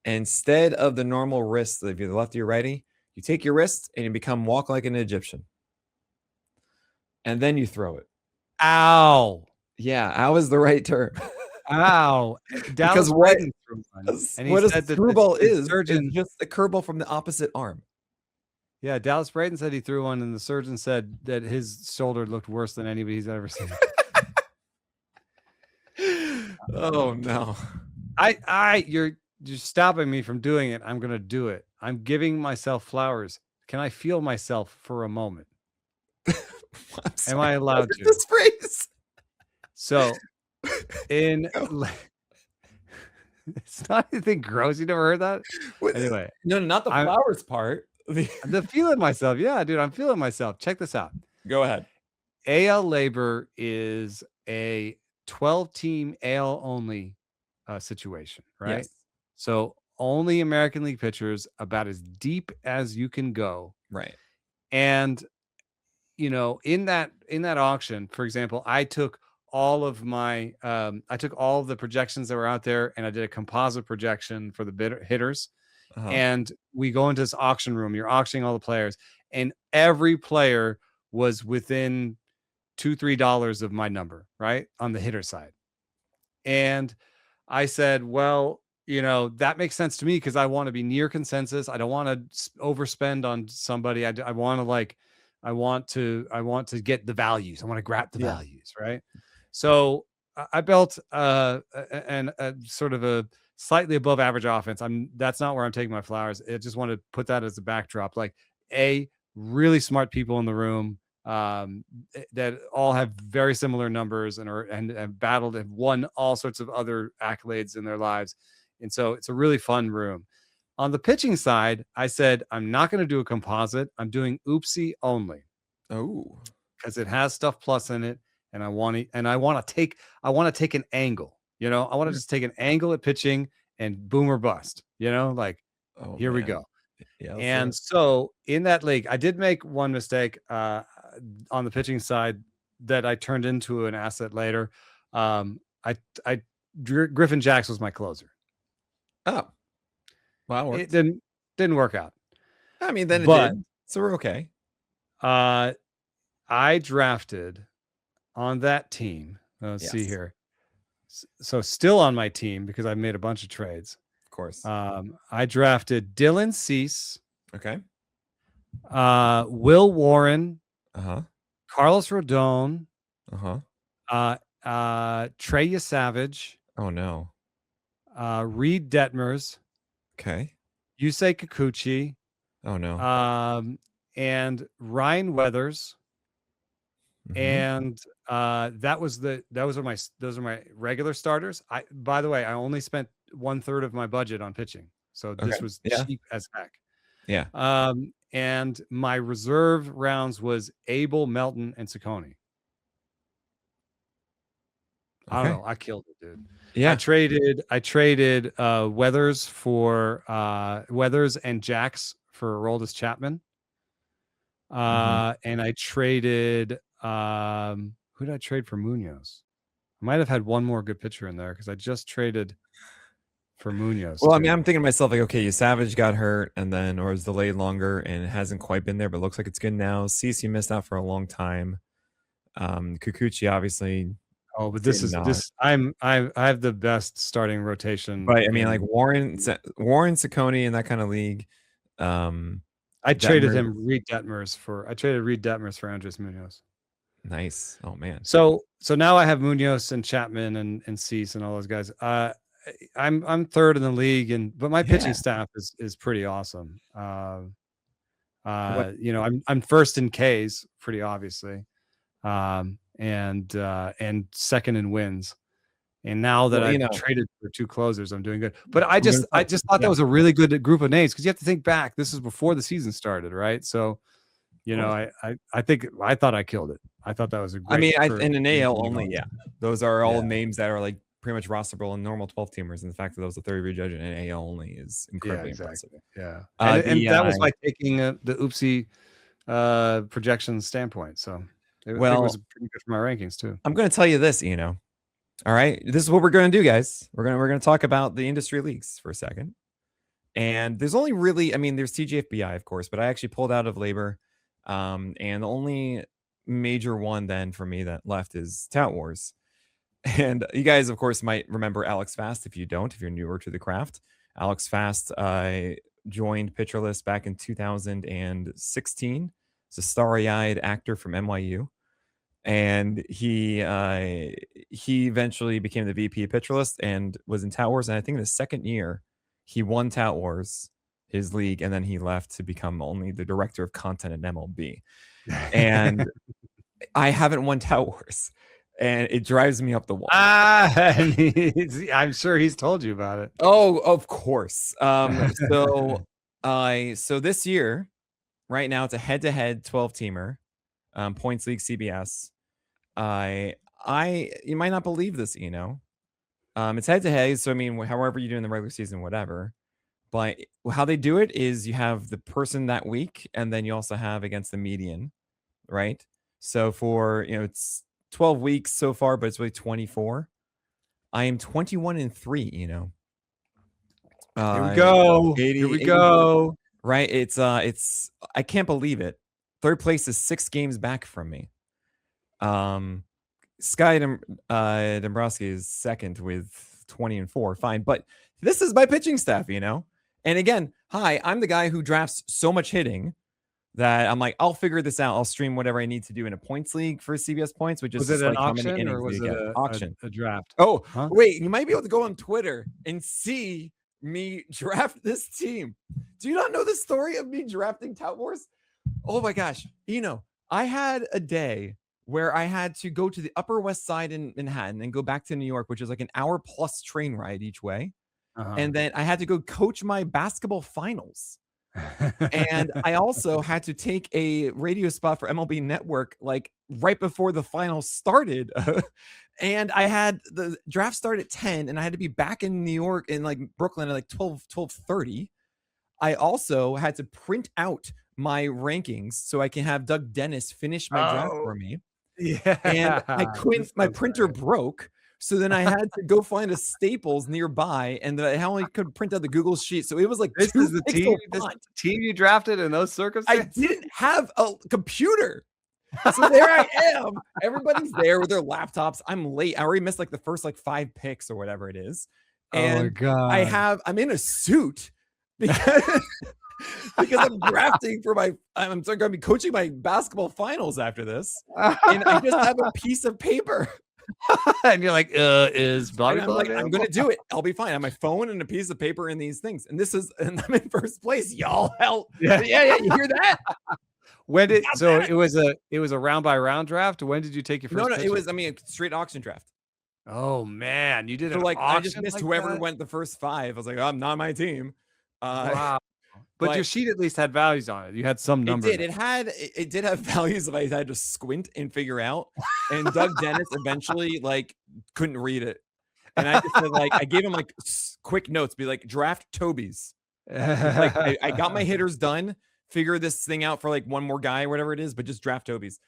Instead of the normal wrist, if you're the lefty or righty, you take your wrist and you walk like an Egyptian. And then you throw it. Ow. Yeah, ow is the right term. Ow. Because what a screwball is just a curveball from the opposite arm. Yeah, Dallas Braden said he threw one, and the surgeon said that his shoulder looked worse than anybody he's ever seen. Oh no. You're stopping me from doing it. I'm gonna do it. I'm giving myself flowers. Can I feel myself for a moment? Am I allowed to? This phrase. So it's not anything gross. You never heard that? Anyway. No, not the flowers part. The feeling myself. Yeah, dude, I'm feeling myself. Check this out. Go ahead. AL Labor is a 12-team AL only situation, right? Yes. So only American League pitchers, about as deep as you can go. Right. And in that auction, for example, I took all of the projections that were out there, and I did a composite projection for the hitters. And we go into this auction room. You're auctioning all the players, and every player was within $2-3 of my number, right, on the hitter side. And I said, well, that makes sense to me because I want to be near consensus. I don't want to overspend on somebody. I want to get the values. I want to grab the values, right? So I built a sort of a slightly above average offense. That's not where I'm taking my flowers. I just want to put that as a backdrop. Like, really smart people in the room that all have very similar numbers and have battled and won all sorts of other accolades in their lives. And so it's a really fun room. On the pitching side, I said, I'm not going to do a composite. I'm doing oopsie only. Oh, because it has stuff plus in it. And I want to take an angle, I want to just take an angle at pitching and boom or bust, here we go. Yeah, and so in that league, I did make one mistake on the pitching side that I turned into an asset later. Griffin Jax was my closer. Oh, wow. It didn't work out. I mean, then it did. So we're okay. I drafted on that team. Let's see here. So still on my team because I made a bunch of trades. Of course. I drafted Dylan Cease. Okay. Will Warren. Carlos Rodon. Trey Yesavage. Oh no. Reed Detmers. Okay. Yusei Kikuchi. Oh no. And Ryan Weathers. And those are my regular starters. By the way, I only spent 1/3 of my budget on pitching, so this was cheap as heck. Yeah. And my reserve rounds was Abel, Melton, and Ciccone. I don't know. I killed it, dude. Yeah. I traded Weathers for Weathers and Jax for Aroldis Chapman. And I traded who did I trade for Munoz? I might have had one more good pitcher in there because I just traded for Munoz. Well, I mean, I'm thinking to myself, like, okay, Savage got hurt or is delayed longer and it hasn't quite been there, but it looks like it's good now. CC missed out for a long time. Kikuchi, obviously. Oh, but I have the best starting rotation. But I mean, like Warren, Ciccone in that kind of league. I traded Reed Detmers for Andres Munoz. Nice. Oh man. So now I have Munoz and Chapman and Cease and all those guys. I'm third in the league, but my pitching staff is pretty awesome. I'm first in Ks, pretty obviously, and second in wins. And now that I've traded for 2 closers, I'm doing good. But I just thought that was a really good group of names because you have to think back. This is before the season started, right? So, I thought I killed it. I thought that was a great. I mean, in an AL only, those are all names that are like pretty much rosterable in normal 12 teamers. And the fact that that was a 30 judge in an AL only is incredibly impressive. Yeah, and that was by taking the oopsie projection standpoint. So it was pretty good for my rankings too. I'm going to tell you this, all right, this is what we're going to do, guys. We're going to talk about the industry leagues for a second. And there's only really, there's TGFBI, of course, but I actually pulled out of labor. And the only major one then for me that left is Tout Wars. And you guys, of course, might remember Alex Fast. If you're newer to the craft, Alex Fast joined Pitcherlist back in 2016. He's a starry-eyed actor from NYU. And he eventually became the VP of Pitcherlist and was in Tout Wars. And I think in the second year, he won Tout Wars, his league, and then he left to become only the director of content at MLB. And I haven't won Tout Wars, and it drives me up the wall. I'm sure he's told you about it. Oh, of course. So this year, right now it's a head-to-head 12-teamer, points league CBS. You might not believe this, Eno. It's head-to-head, so I mean, however you do in the regular season, whatever. But how they do it is you have the person that week, and then you also have against the median, right? So for it's 12 weeks so far, but it's really 24. I am 21-3. Here we go. 80, Here we go. Right? It's I can't believe it. Third place is 6 games back from me. Sky Dombrowski is second with 20-4. Fine, but this is my pitching staff, And again, hi, I'm the guy who drafts so much hitting that I'm like, I'll figure this out. I'll stream whatever I need to do in a points league for CBS points, which is was it like an how many auction innings or was it auction? A draft? Oh, wait, you might be able to go on Twitter and see me draft this team. Do you not know the story of me drafting Tout Wars? Oh my gosh, I had a day where I had to go to the Upper West Side in Manhattan and go back to New York, which is like an hour plus train ride each way. And then I had to go coach my basketball finals. And I also had to take a radio spot for MLB Network like right before the finals started. And I had the draft start at 10 and I had to be back in New York in like Brooklyn at like 12:30. I also had to print out my rankings so I can have Doug Dennis finish my draft for me. Yeah. And my printer broke. So then I had to go find a Staples nearby, and I only could print out the Google sheet. So it was like this is the team you drafted in those circumstances. I didn't have a computer, so there I am. Everybody's there with their laptops. I'm late. I already missed like the first like 5 picks or whatever it is. And oh my God. I'm in a suit because I'm drafting for I'm going to be coaching my basketball finals after this, and I just have a piece of paper. And you're like, is Bobby? I'm like, I'm gonna do it. I'll be fine. I have my phone and a piece of paper and these things. And I'm in first place, y'all. Hell, yeah. You hear that? It was a round by round draft. When did you take your first? No, it was a straight auction draft. Oh man, you did it. So I just missed whoever went the first 5. I was like, oh, I'm not my team. Wow. But your sheet at least had values on it. You had some numbers. It did have values that I had to squint and figure out. And Doug Dennis eventually couldn't read it. And I just said I gave him quick notes, be like, draft Toby's. I got my hitters done, figure this thing out for one more guy or whatever it is, but just draft Toby's.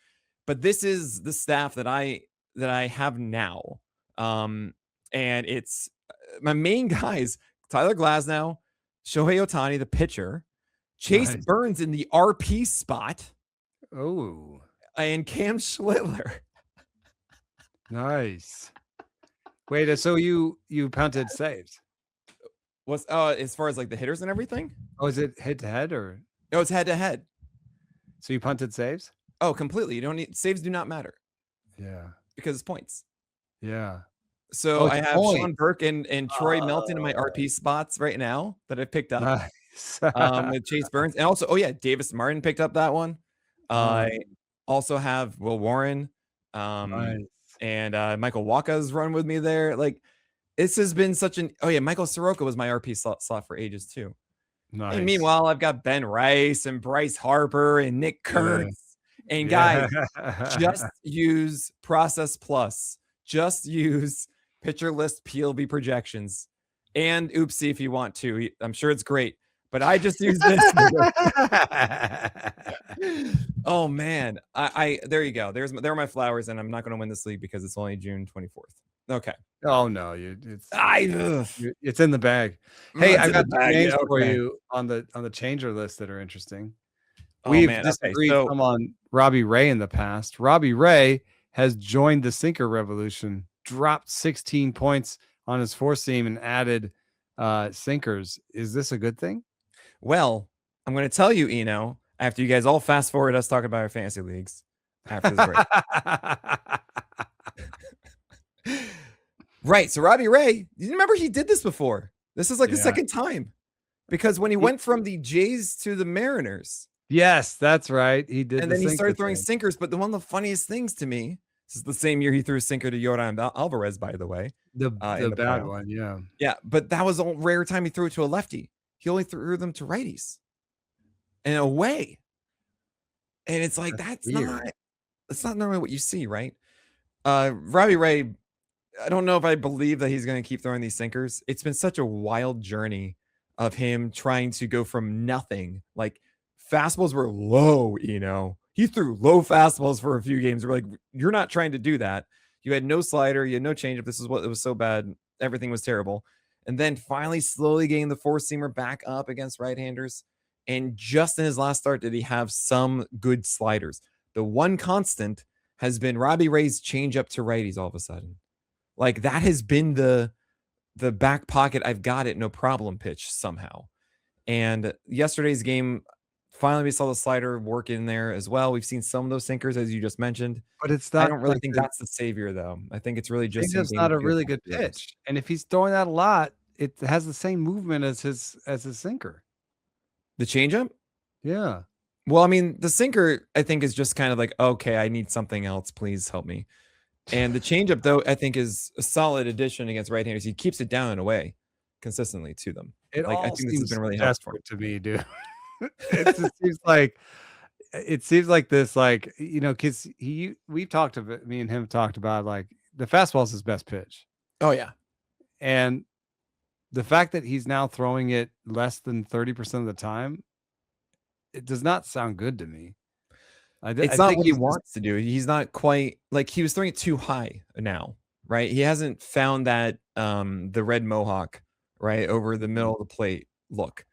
But this is the staff that I have now. And it's my main guys, Tyler Glasnow, Shohei Ohtani, the pitcher, Chase Burns in the RP spot. Oh, and Cam Schlittler. Nice. Wait, so you punted saves? As far as the hitters and everything? Oh, is it head to head or? No, it's head to head. So you punted saves? Oh, completely. You don't need saves. Do not matter. Yeah, because it's points. Yeah. So I have Sean Burke and Troy Melton in my RP spots right now that I picked up. Nice. With Chase Burns. And also, Davis Martin picked up that one. I also have Will Warren and Michael Waka's run with me there. This has been such an Michael Soroka was my RP slot for ages too. Nice. And meanwhile, I've got Ben Rice and Bryce Harper and Nick Kurtz. Yeah. And guys, just use Process Plus. Just use Pitcher List PLV projections and Oopsie if you want to. I'm sure it's great, but I just use this. Oh man, there you go. There are my flowers, and I'm not going to win this league because it's only June 24th. Okay. Oh no, it's in the bag. Hey, I got names for you on the changer list that are interesting. We've disagreed some on Robbie Ray in the past. Robbie Ray has joined the sinker revolution, dropped 16 points on his four seam and added sinkers. Is this a good thing? Well, I'm going to tell you, Eno, after you guys all fast forward us talking about our fantasy leagues after this break. Right. So Robbie Ray, you remember he did this before. This is the second time because when he went from the Jays to the Mariners. Yes, that's right. He did. And then he started throwing sinkers. But one of the funniest things to me, this is the same year he threw a sinker to Yordan Alvarez, by the way. The bad one. Yeah. Yeah. But that was a rare time he threw it to a lefty. He only threw them to righties and away. And it's like, That's that's not normally what you see, right? Robbie Ray, I don't know if I believe that he's going to keep throwing these sinkers. It's been such a wild journey of him trying to go from nothing. Like fastballs were low, he threw low fastballs for a few games. We're like, you're not trying to do that. You had no slider, you had no changeup. This is what it was so bad. Everything was terrible. And then finally, slowly getting the four seamer back up against right-handers. And just in his last start, did he have some good sliders? The one constant has been Robbie Ray's changeup to righties all of a sudden. Like that has been the back pocket, I've got it, no problem pitch somehow. And yesterday's game, finally we saw the slider work in there as well. We've seen some of those sinkers, as you just mentioned. But it's not. I don't really think that's the savior, though. I think it's really just not a really good pitch. And if he's throwing that a lot, it has the same movement as his sinker. The changeup? Yeah. Well, I mean, the sinker, I think, is just kind of like, okay, I need something else. Please help me. And the changeup, though, I think is a solid addition against right-handers. He keeps it down and away consistently to them. It like, all I think seems this has been really desperate to me, dude. It just seems like this, like, because we've talked about, me and him talked about, like, the fastball is his best pitch. Oh yeah, and the fact that he's now throwing it less than 30% of the time, it does not sound good to me. It's not what he wants to do. He's not quite like he was throwing it too high now, right? He hasn't found that the red mohawk right over the middle of the plate look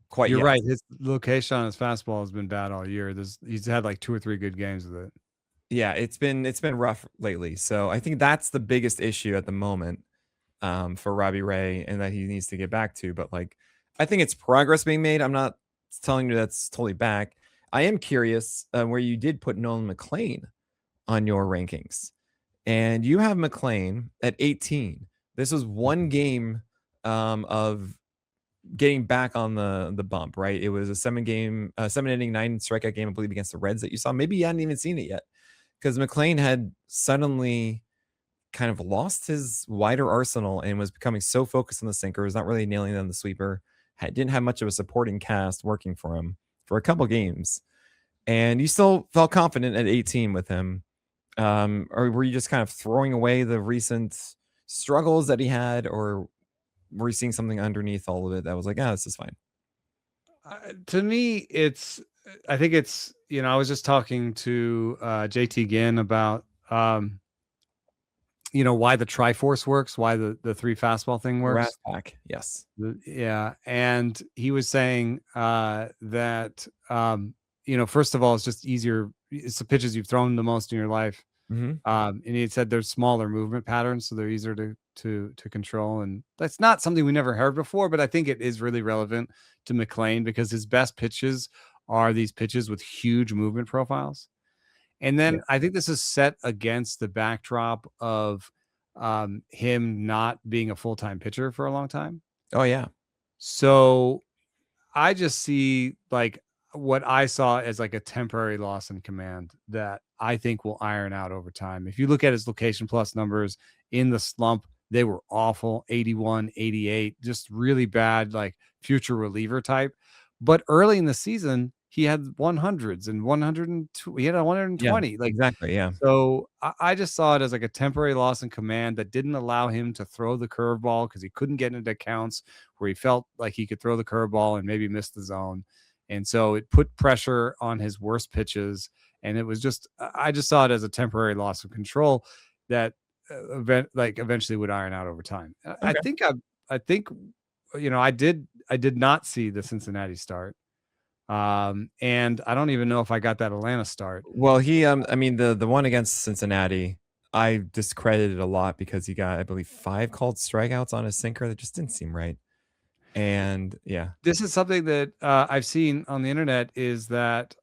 quite You're yet. right. His location on his fastball has been bad all year. He's had like 2 or 3 good games with it. Yeah, it's been rough lately. So I think that's the biggest issue at the moment for Robbie Ray, and that he needs to get back to. But like, I think it's progress being made. I'm not telling you that's totally back. I am curious where you did put Nolan McLean on your rankings, and you have McLean at 18. This was one game of getting back on the bump, right? It was a 7-inning, 9 strikeout game, I believe, against the Reds that you saw. Maybe you hadn't even seen it yet, because McLean had suddenly kind of lost his wider arsenal and was becoming so focused on the sinker, was not really nailing on the sweeper, didn't have much of a supporting cast working for him for a couple games. And you still felt confident at 18 with him. Or were you just kind of throwing away the recent struggles that he had, or were you seeing something underneath all of it that was like, this is fine? To me, I think it's, I was just talking to JT Ginn about, why the Triforce works, why the 3 fastball thing works. Pack, yes. Yeah. And he was saying that, first of all, it's just easier. It's the pitches you've thrown the most in your life. Mm-hmm. And he said there's smaller movement patterns, so they're easier to control. And that's not something we never heard before, but I think it is really relevant to McLean, because his best pitches are these pitches with huge movement profiles. And then I think this is set against the backdrop of him not being a full-time pitcher for a long time. Oh yeah. So I just see like what I saw as like a temporary loss in command that I think will iron out over time. If you look at his location plus numbers in the slump, they were awful. 81, 88, just really bad, like future reliever type. But early in the season, he had 100s and 102. He had a 120. Yeah, like exactly. Yeah. So I just saw it as like a temporary loss in command that didn't allow him to throw the curveball, because he couldn't get into counts where he felt like he could throw the curveball and maybe miss the zone. And so it put pressure on his worst pitches. And it was just, I just saw it as a temporary loss of control that eventually would iron out over time. Okay. I think, I did not see the Cincinnati start. And I don't even know if I got that Atlanta start. Well, he, I mean, the one against Cincinnati, I discredited a lot because he got, I believe, 5 called strikeouts on a sinker that just didn't seem right. And yeah, this is something that I've seen on the internet, is that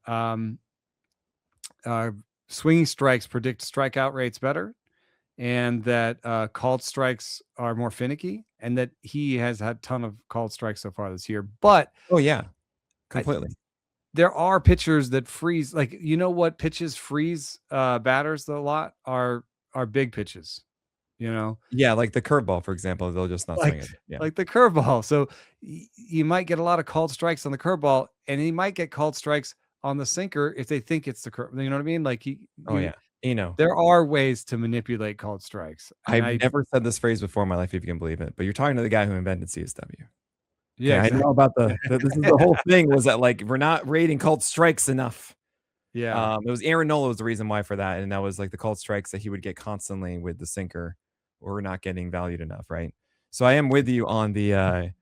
swinging strikes predict strikeout rates better, and that called strikes are more finicky, and that he has had a ton of called strikes so far this year. But oh yeah, completely. There are pitchers that freeze, like, what pitches freeze batters a lot are big pitches. Yeah, like the curveball, for example, they'll just not swing it. Yeah. Like the curveball. So you might get a lot of called strikes on the curveball, and he might get called strikes on the sinker if they think it's the curve. You know what I mean? Like There are ways to manipulate called strikes. And I've never said this phrase before in my life, if you can believe it, but you're talking to the guy who invented CSW. Yeah, okay, exactly. I know about this is the whole thing was that like we're not rating called strikes enough. Yeah. It was Aaron Nola was the reason why for that, and that was like the called strikes that he would get constantly with the sinker, or not getting valued enough, right? So I am with you on the.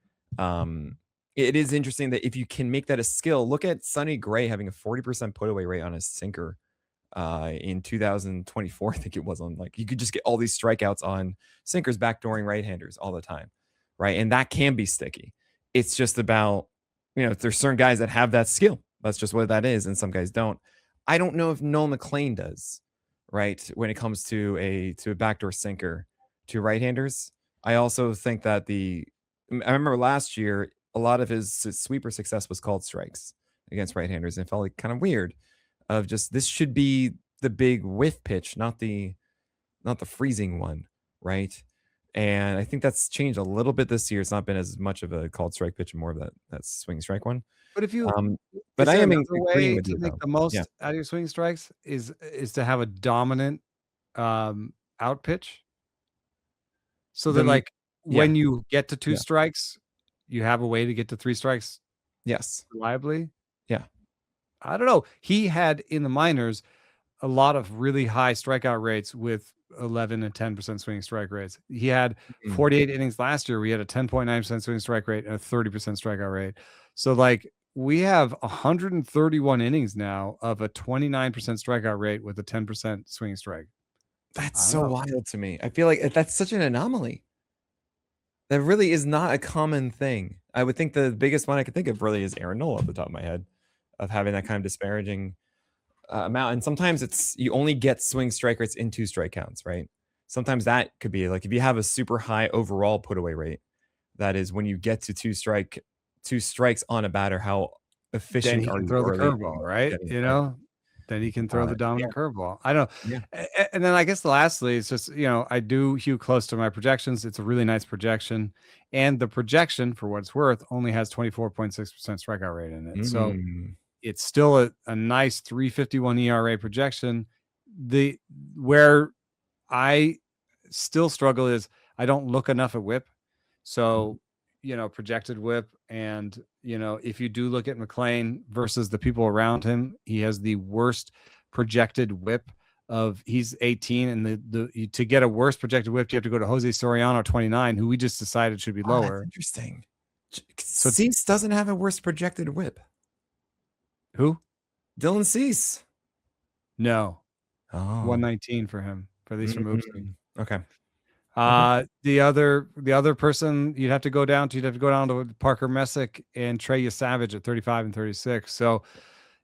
It is interesting that if you can make that a skill, look at Sonny Gray having a 40% put away rate on his sinker in 2024. I think it was on like you could just get all these strikeouts on sinkers backdooring right-handers all the time, right? And that can be sticky. It's just about there's certain guys that have that skill. That's just what that is, and some guys don't. I don't know if Nolan McLean does, right? When it comes to a backdoor sinker to right-handers. I also think that I remember last year a lot of his sweeper success was called strikes against right-handers, and it felt like kind of weird. Of just this should be the big whiff pitch, not the freezing one, right? And I think that's changed a little bit this year. It's not been as much of a called strike pitch, and more of that swing strike one. But if you, but I am another agreeing way with to you, make though. the most out of your swing strikes is to have a dominant out pitch, so that like when you get to 2 strikes, you have a way to get to 3 strikes. Yes, reliably. Yeah, I don't know. He had in the minors a lot of really high strikeout rates with 11 and 10% swinging strike rates. He had 48 innings last year. We had a 10.9% swinging strike rate and a 30% strikeout rate. So like we have 131 innings now of a 29% strikeout rate with a 10% swinging strike. That's so wild to me. I feel like that's such an anomaly. That really is not a common thing. I would think the biggest one I could think of really is Aaron Nola off the top of my head, of having that kind of disparaging amount. And sometimes you only get swing strike rates in 2 strike counts, right? Sometimes that could be like if you have a super high overall put away rate, that is when you get to 2 strikes on a batter, how efficient then he are can you? throw the curveball, right? Then he can throw the dominant curveball. I don't know. Yeah. And then I guess lastly, it's just, I do hew close to my projections. It's a really nice projection. And the projection, for what it's worth, only has 24.6% strikeout rate in it. So it's still a nice 3.51 ERA projection. Where I still struggle is I don't look enough at whip. So, projected whip. And, if you do look at McLean versus the people around him, he has the worst projected whip he's 18. And to get a worse projected whip, you have to go to Jose Soriano, 29, who we just decided should be lower. That's interesting. So Cease doesn't have a worse projected whip. Who? Dylan Cease. No. 119 for him, for at least from Oops. Okay. The other person you'd have to go down to Parker Messick and Trey Savage at 35 and 36. So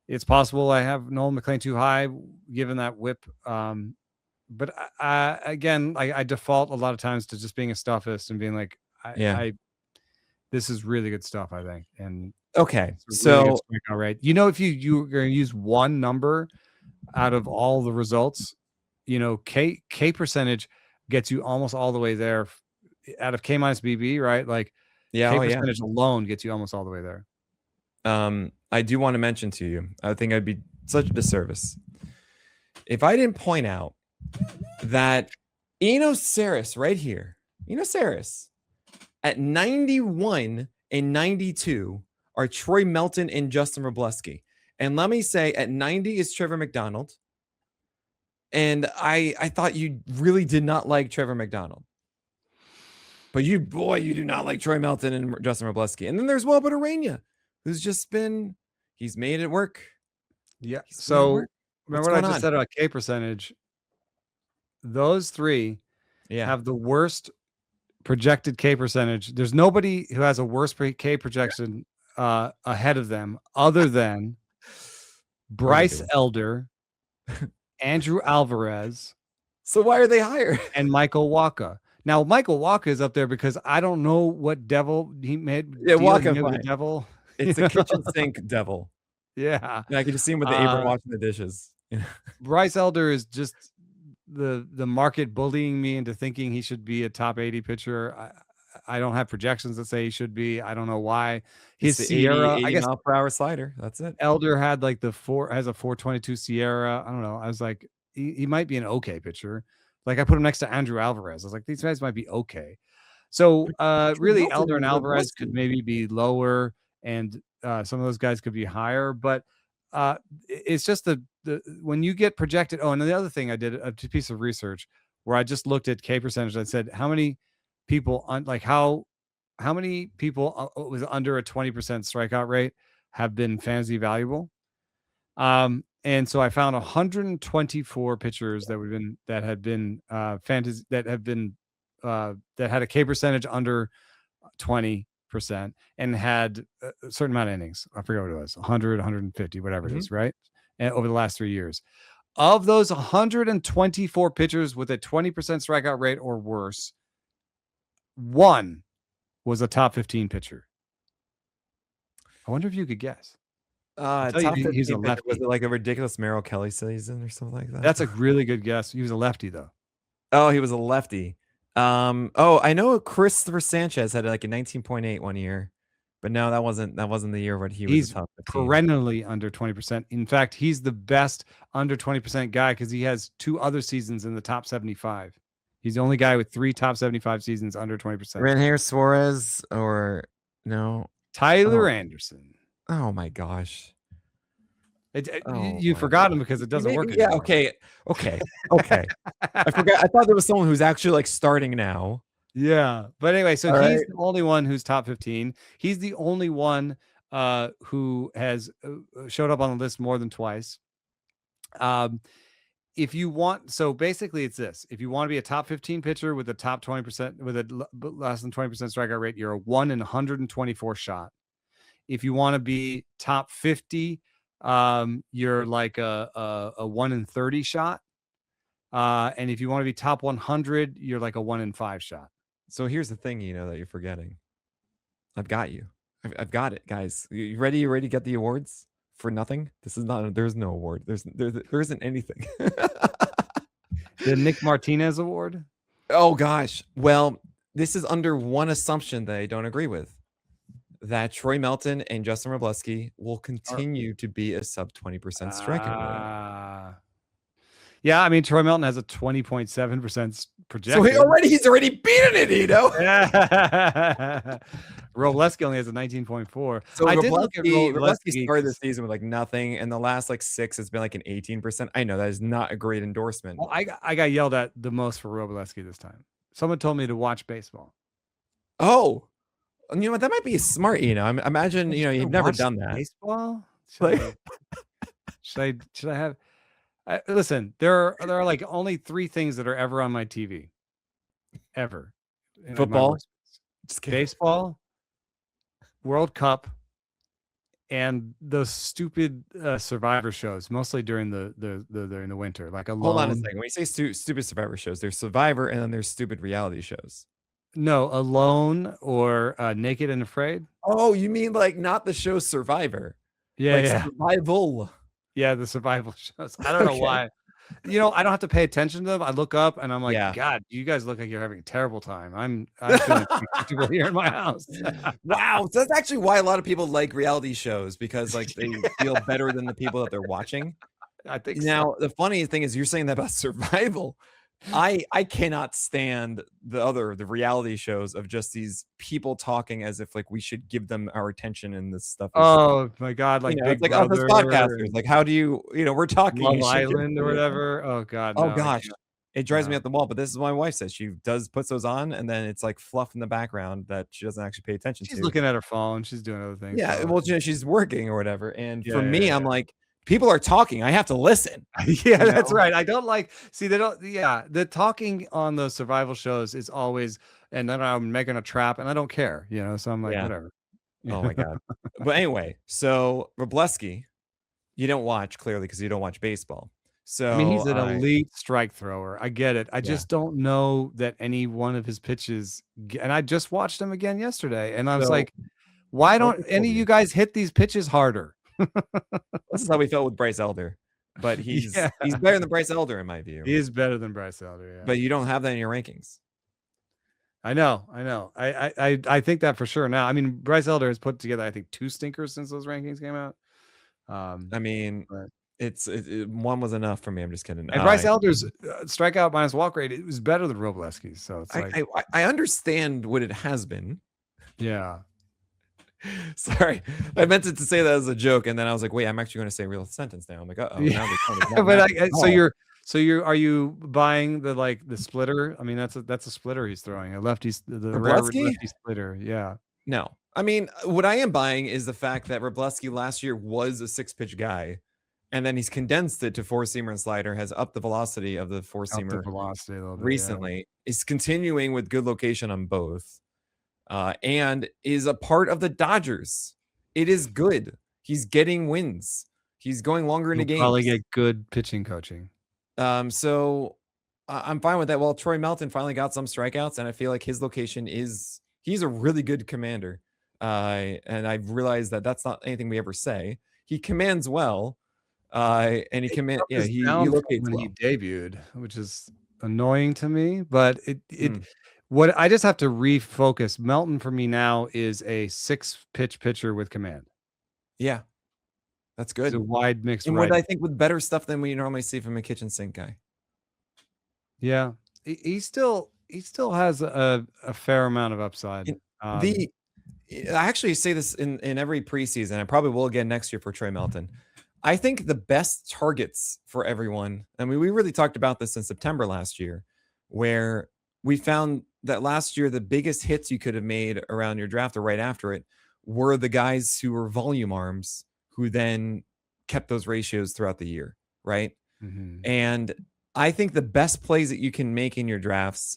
it's possible I have Nolan McLean too high given that whip. But again, I default a lot of times to just being a stuffist and being like, this is really good stuff, I think. And okay, so all right, if you're going to use one number out of all the results, K percentage gets you almost all the way there out of K minus Bibee, right? Like K percentage alone gets you almost all the way there. I do want to mention to you, I think I'd be such a disservice if I didn't point out that Eno Sarris right here, Sarris at 91 and 92 are Troy Melton and Justin Wrobleski. And let me say at 90 is Trevor McDonald. And I thought you really did not like Trevor McDonald. But you do not like Troy Melton and Justin Wrobleski. And then there's Wilbert Arena, who's just he's made it work. Yeah. So remember what I just said about K percentage? Those three have the worst projected K percentage. There's nobody who has a worse K projection ahead of them other than Bryce Elder, Andrew Alvarez. So why are they higher? And Michael Wacha. Now, Michael Wacha is up there because I don't know what devil he made. Yeah, Wacha the devil. It's a kitchen sink devil. Yeah. And I can just see him with the apron washing the dishes. Bryce Elder is just the market bullying me into thinking he should be a top 80 pitcher. I don't have projections that say he should be. I don't know why. His His Sierra, 80 I guess mile per hour slider. That's it. Elder had like has a 422 Sierra. I don't know. I was like, he might be an okay pitcher. Like I put him next to Andrew Alvarez. I was like, these guys might be okay. So really, Elder and Alvarez could maybe be lower, and some of those guys could be higher. But it's just the when you get projected. Oh, and the other thing, I did a piece of research where I just looked at K percentage. I said, how many people how many people with under a 20% strikeout rate have been fantasy valuable? And so I found 124 pitchers that had been fantasy that had a K percentage under 20% and had a certain amount of innings. I forget what it was, 100, 150, whatever it is, right? And over the last 3 years. Of those 124 pitchers with a 20% strikeout rate or worse, one was a top 15 pitcher. I wonder if you could guess. Top 15 he's a lefty. Was it like a ridiculous Merrill Kelly season or something like that? That's a really good guess. He was a lefty though. Oh, he was a lefty. I know Christopher Sanchez had like a 19.8 one year, but no, that wasn't the year when he's top 15. Perennially under 20%. In fact, he's the best under 20% guy because he has 2 other seasons in the top 75. He's the only guy with 3 top 75 seasons under 20%. Ranhair Suarez or no? Tyler Anderson. Oh my gosh. You forgot him because it doesn't work anymore. Yeah, okay. I forgot. I thought there was someone who's actually like starting now. Yeah. But anyway, so he's the only one who's top 15. He's the only one who has showed up on the list more than twice. If you want, so basically it's this. If you want to be a top 15 pitcher with a top 20%, with a less than 20% strikeout rate, you're a 1 in 124 shot. If you want to be top 50, you're like a 1 in 30 shot. And if you want to be top 100, you're like a 1 in 5 shot. So here's the thing, that you're forgetting. I've got you. I've got it, guys. You ready? You ready to get the awards for nothing? This is not. There's no award. There isn't anything. The Nick Martinez Award. Oh gosh. Well, this is under one assumption that I don't agree with. That Troy Melton and Justin Wrobleski will continue to be a sub 20% strikeout rate. Yeah, I mean Troy Melton has a 20.7% projection. So he's already beaten it, Wrobleski only has a 19.4. So I did look at Wrobleski started the season with like nothing, and the last like 6 has been like an 18%. I know that is not a great endorsement. Well, I got yelled at the most for Wrobleski this time. Someone told me to watch baseball. Oh. You know what? That might be smart. Imagine you've never done that. Baseball. Should I have? Listen, there are like only 3 things that are ever on my TV, ever. Football, baseball, World Cup, and those stupid Survivor shows, mostly during the winter. Like Alone. Hold on a second. When you say stupid Survivor shows, there's Survivor and then there's stupid reality shows. No, Alone or Naked and Afraid. Oh, you mean like not the show Survivor? Yeah, like yeah. Survival. Yeah, the survival shows. I don't know why. I don't have to pay attention to them. I look up and I'm like, God, you guys look like you're having a terrible time. I'm feeling comfortable here in my house. Wow. So that's actually why a lot of people like reality shows, because like they feel better than the people that they're watching. I think now, the funny thing is you're saying that about survival. I cannot stand the reality shows of just these people talking as if like we should give them our attention and this stuff. Oh my God. Like, Big like us podcasters. Like, how do you, we're talking Love Island or whatever. Oh God. Oh gosh. It drives me up the wall, but this is what my wife says. She puts those on and then it's like fluff in the background that she doesn't actually pay attention to. She's looking at her phone. She's doing other things. Yeah. Well, she's working or whatever. And for me, I'm like, people are talking. I have to listen. That's right. I don't like, the talking on the survival shows is always, and then I'm making a trap and I don't care, so I'm like, whatever. Oh my God. But anyway, so Wrobleski, you don't watch clearly because you don't watch baseball. So I mean, he's an elite strike thrower. I get it. I just don't know that any one of his pitches, and I just watched him again yesterday and I was like, why don't any of you guys hit these pitches harder? This is how we felt with Bryce Elder, but he's better than Bryce Elder in my view. He is better than Bryce Elder, but you don't have that in your rankings. I know. I think that for sure now. I mean, Bryce Elder has put together, I think, 2 stinkers since those rankings came out. I mean, But one was enough for me. I'm just kidding. and Bryce Elder's strikeout minus walk rate, it was better than Wrobleski's. So it's I understand what it has been. Yeah. Sorry, I meant to say that as a joke, and then I was like, "Wait, I'm actually going to say a real sentence now." I'm like, "Oh, yeah. But so are you buying the splitter? I mean, that's a splitter he's throwing, a lefty, the rare lefty splitter. Yeah. No, I mean, what I am buying is the fact that Wrobleski last year was a 6-pitch guy, and then he's condensed it to 4-seamer and slider, has upped the velocity of the 4-seamer velocity a little bit, recently. Yeah. Is continuing with good location on both. And is a part of the Dodgers. It is good. He's getting wins. He's going longer into games. Probably get good pitching coaching. So I'm fine with that. Well, Troy Melton finally got some strikeouts, and I feel like his location he's a really good commander. And I've realized that that's not anything we ever say. He commands well. And he he locates when well. He debuted, which is annoying to me, but what I just have to refocus. Melton for me now is a 6-pitch pitcher with command. Yeah, that's good. It's a wide mix, and I think with better stuff than we normally see from a kitchen sink guy. Yeah, he still has a fair amount of upside. I actually say this in every preseason. I probably will again next year for Troy Melton. I think the best targets for everyone. I mean, we really talked about this in September last year, where we found that last year the biggest hits you could have made around your draft or right after it were the guys who were volume arms who then kept those ratios throughout the year, right? Mm-hmm. And I think the best plays that you can make in your drafts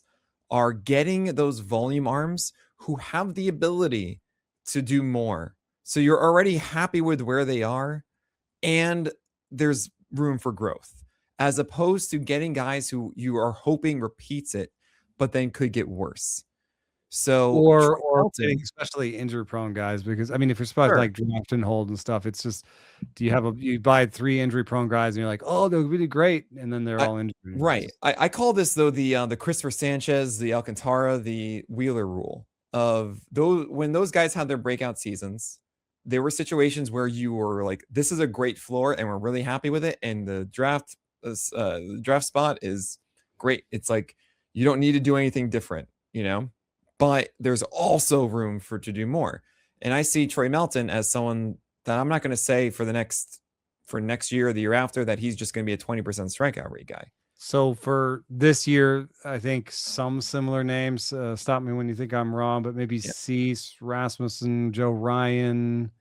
are getting those volume arms who have the ability to do more. So you're already happy with where they are and there's room for growth, as opposed to getting guys who you are hoping repeats it but then could get worse. So or getting especially injury prone guys, because I mean, if you're supposed to like draft and hold and stuff, it's just, you buy 3 injury prone guys and you're like, oh, they're really great, and then they're all injured. Right. I call this though the Christopher Sanchez, the Alcantara, the Wheeler rule of those. When those guys had their breakout seasons, there were situations where you were like, this is a great floor and we're really happy with it, and the draft spot is great. It's like you don't need to do anything different, but there's also room to do more. And I see Troy Melton as someone that I'm not going to say for next year or the year after that he's just going to be a 20% strikeout rate guy. So for this year, I think some similar names, stop me when you think I'm wrong, but maybe Cease, Rasmussen, Joe Ryan,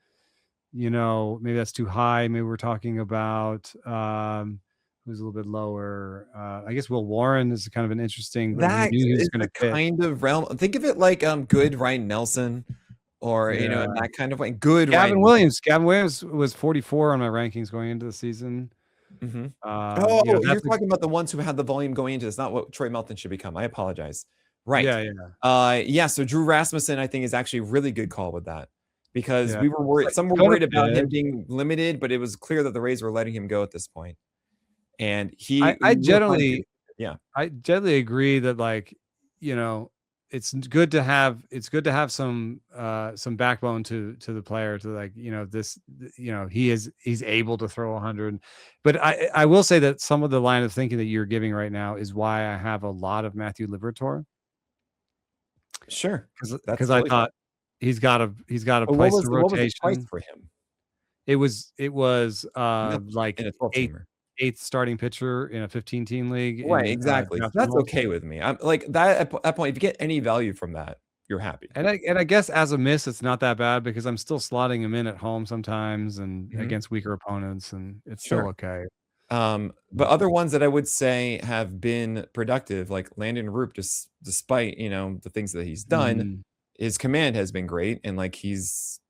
maybe that's too high. Maybe we're talking about who's a little bit lower. I guess Will Warren is kind of an interesting. That is the kind of realm. Think of it like good Ryan Nelson, or in that kind of way. Good Gavin Williams. Gavin Williams was 44 on my rankings going into the season. Mm-hmm. You're talking about the ones who had the volume going into this, not what Troy Melton should become. I apologize. Right. Yeah. So Drew Rasmussen, I think, is actually a really good call with that, because we were worried. Some were worried about him being limited, but it was clear that the Rays were letting him go at this point. And I generally agree that it's good to have some backbone to the player, to he's able to throw 100. But I will say that some of the line of thinking that you're giving right now is why I have a lot of Matthew Liberatore. Sure, because I thought he's got a place to rotation. What was the price for him? It was like in a 12-teamer. 8th starting pitcher in a 15-team league. Right, exactly. That's okay with me. I'm like that at that point. If you get any value from that, you're happy. And I guess as a miss, it's not that bad, because I'm still slotting him in at home sometimes and against weaker opponents, and it's still okay. But other ones that I would say have been productive, like Landon Roop, just despite the things that he's done, his command has been great, and like he's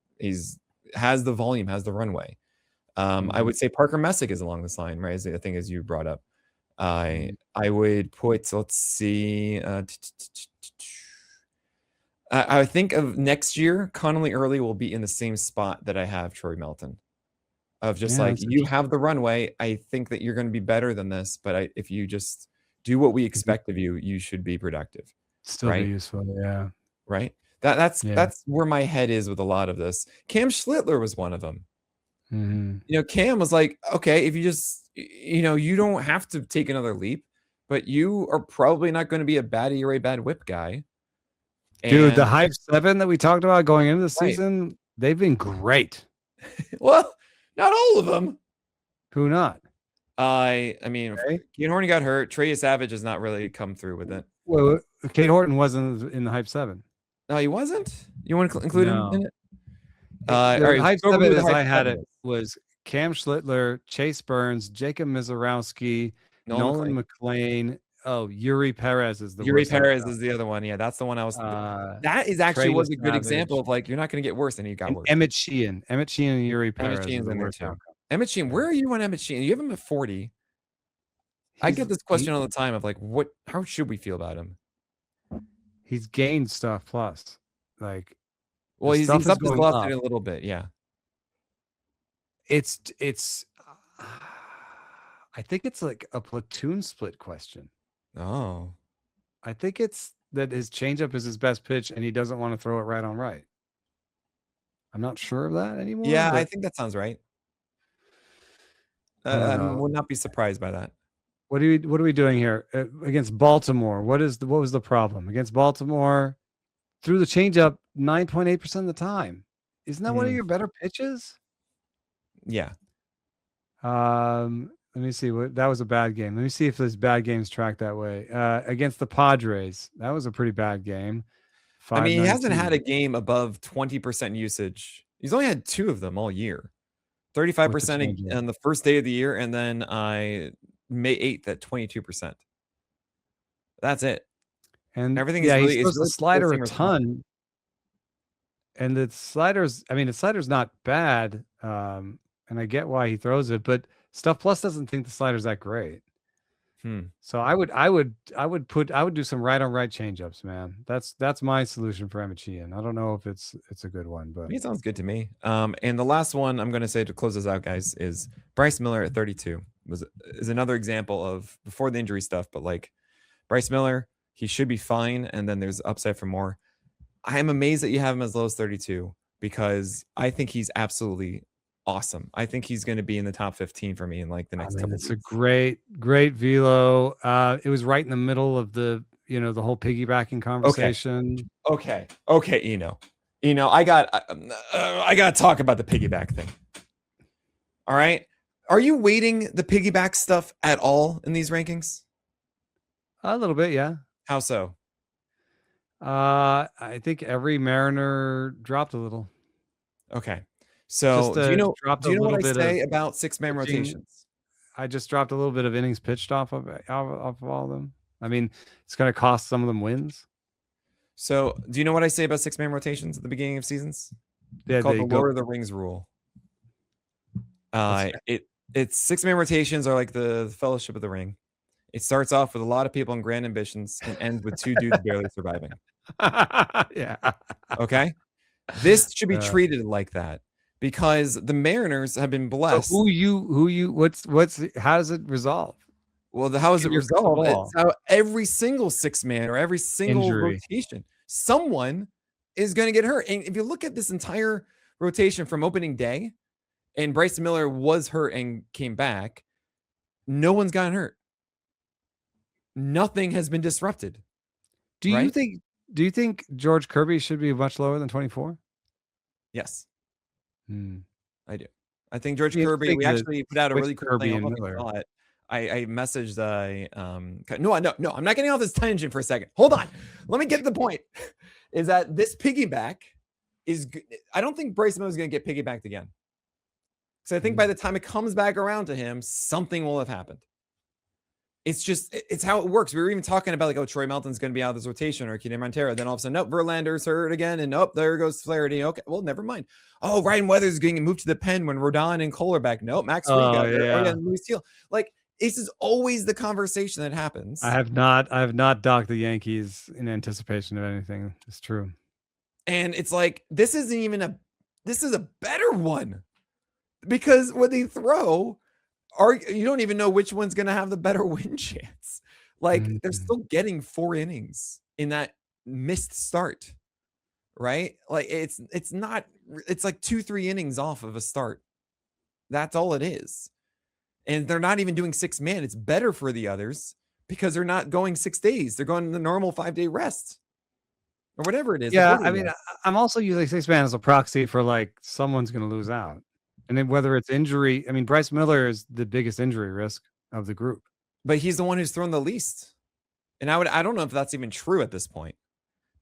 has the volume, has the runway. I would say Parker Messick is along this line, right? I think, as you brought up, I would put, let's see, I think of next year, Connolly Early will be in the same spot that I have Troy Melton, of just you have the runway. I think that you're going to be better than this, but if you just do what we expect of you, you should be productive. Still be useful, yeah. Right. That's where my head is with a lot of this. Cam Schlittler was one of them. Mm-hmm. Cam was like, okay, if you just, you don't have to take another leap, but you are probably not going to be a bad ERA, bad whip guy. Dude, the Hype 7 that we talked about going into the season, they've been great. Well, not all of them. Who not? I mean, Kate Horton got hurt. Trey Savage has not really come through with it. Well, Kate Horton wasn't in the Hype 7. No, he wasn't? You want to include him in it? All right, Hype 7 as I had it was Cam Schlittler, Chase Burns, Jacob Mizorowski, Nolan McLean. Oh, Yuri Perez is the Yuri Perez is the other one. Yeah, that's the one I was. That is actually was a good example of like you're not going to get worse, and he got worse. Emmett Sheehan and Yuri Perez. Emmett Sheehan's in there too. Emmett Sheehan, where are you on Emmett Sheehan? You have him at 40. I get this question all the time of like, how should we feel about him? He's gained stuff plus, like. Well, he's up his velocity a little bit, yeah. It's. I think it's like a platoon split question. Oh. I think it's that his changeup is his best pitch, and he doesn't want to throw it right on right. I'm not sure of that anymore. Yeah, I think that sounds right. I would not be surprised by that. What are we doing here against Baltimore? What was the problem against Baltimore? Threw the changeup 9.8% of the time. Isn't that one of your better pitches? Yeah. Let me see. That was a bad game. Let me see if this bad games track that way. Against the Padres, that was a pretty bad game. I mean, he hasn't had a game above 20% usage. He's only had 2 of them all year. 35% on the first day of the year, and then May 8th at 22%. That's it. And everything is really, he throws the slider a ton. And the slider's not bad. And I get why he throws it, but Stuff Plus doesn't think the slider's that great. So I would do some right on right changeups, man. That's my solution for Emmett Sheehan. I don't know if it's a good one, but it sounds good to me. And the last one I'm going to say to close this out, guys, is Bryce Miller at 32 is another example of before the injury stuff, but like Bryce Miller, he should be fine, and then there's upside for more. I am amazed that you have him as low as 32 because I think he's absolutely awesome. I think he's going to be in the top 15 for me in like the next couple. It's a great velo. It was right in the middle of the whole piggybacking conversation. Okay, Eno, I got to talk about the piggyback thing. All right, are you weighting the piggyback stuff at all in these rankings? A little bit, yeah. How so? I think every Mariner dropped a little. Okay. So do you know what I say about 6-man rotations? I just dropped a little bit of innings pitched off of all of them. I mean, it's going to cost some of them wins. So do you know what I say about 6-man rotations at the beginning of seasons? Yeah, it's called the Lord of the Rings rule. It's 6-man rotations are like the Fellowship of the Ring. It starts off with a lot of people and grand ambitions and ends with 2 dudes barely surviving. Yeah. Okay. This should be treated like that. Because the Mariners have been blessed. So how does it resolve? Well, how does it resolve? It's how every single 6-man or every single rotation, someone is going to get hurt. And if you look at this entire rotation from opening day, and Bryce Miller was hurt and came back, no one's gotten hurt. Nothing has been disrupted. Do you think George Kirby should be much lower than 24? Yes. I do. I think George Kirby. We actually put out a really cool thing. I messaged. No, I'm not getting off this tangent for a second. Hold on. Let me get to the point. Is that this piggyback is? I don't think Bryce Miller is going to get piggybacked again. So I think by the time it comes back around to him, something will have happened. It's how it works. We were even talking about like, Troy Melton's going to be out of this rotation or Keenan Montero. Then all of a sudden, nope, Verlander's hurt again. And nope, there goes Flaherty. Okay, well, never mind. Oh, Ryan Weathers going to move to the pen when Rodon and Cole are back. Nope, Max Fried got hurt. Louis Steele. Like, this is always the conversation that happens. I have not docked the Yankees in anticipation of anything. It's true. And it's like, this is a better one. Because when they throw, you don't even know which one's going to have the better win chance. Like they're still getting 4 innings in that missed start, right? Like it's not, it's like 2-3 innings off of a start. That's all it is. And they're not even doing 6-man. It's better for the others because they're not going 6 days. They're going the normal 5-day rest or whatever it is. Yeah, I mean, I'm also using 6-man as a proxy for like someone's going to lose out. And then whether it's injury, I mean, Bryce Miller is the biggest injury risk of the group. But he's the one who's thrown the least. And I don't know if that's even true at this point.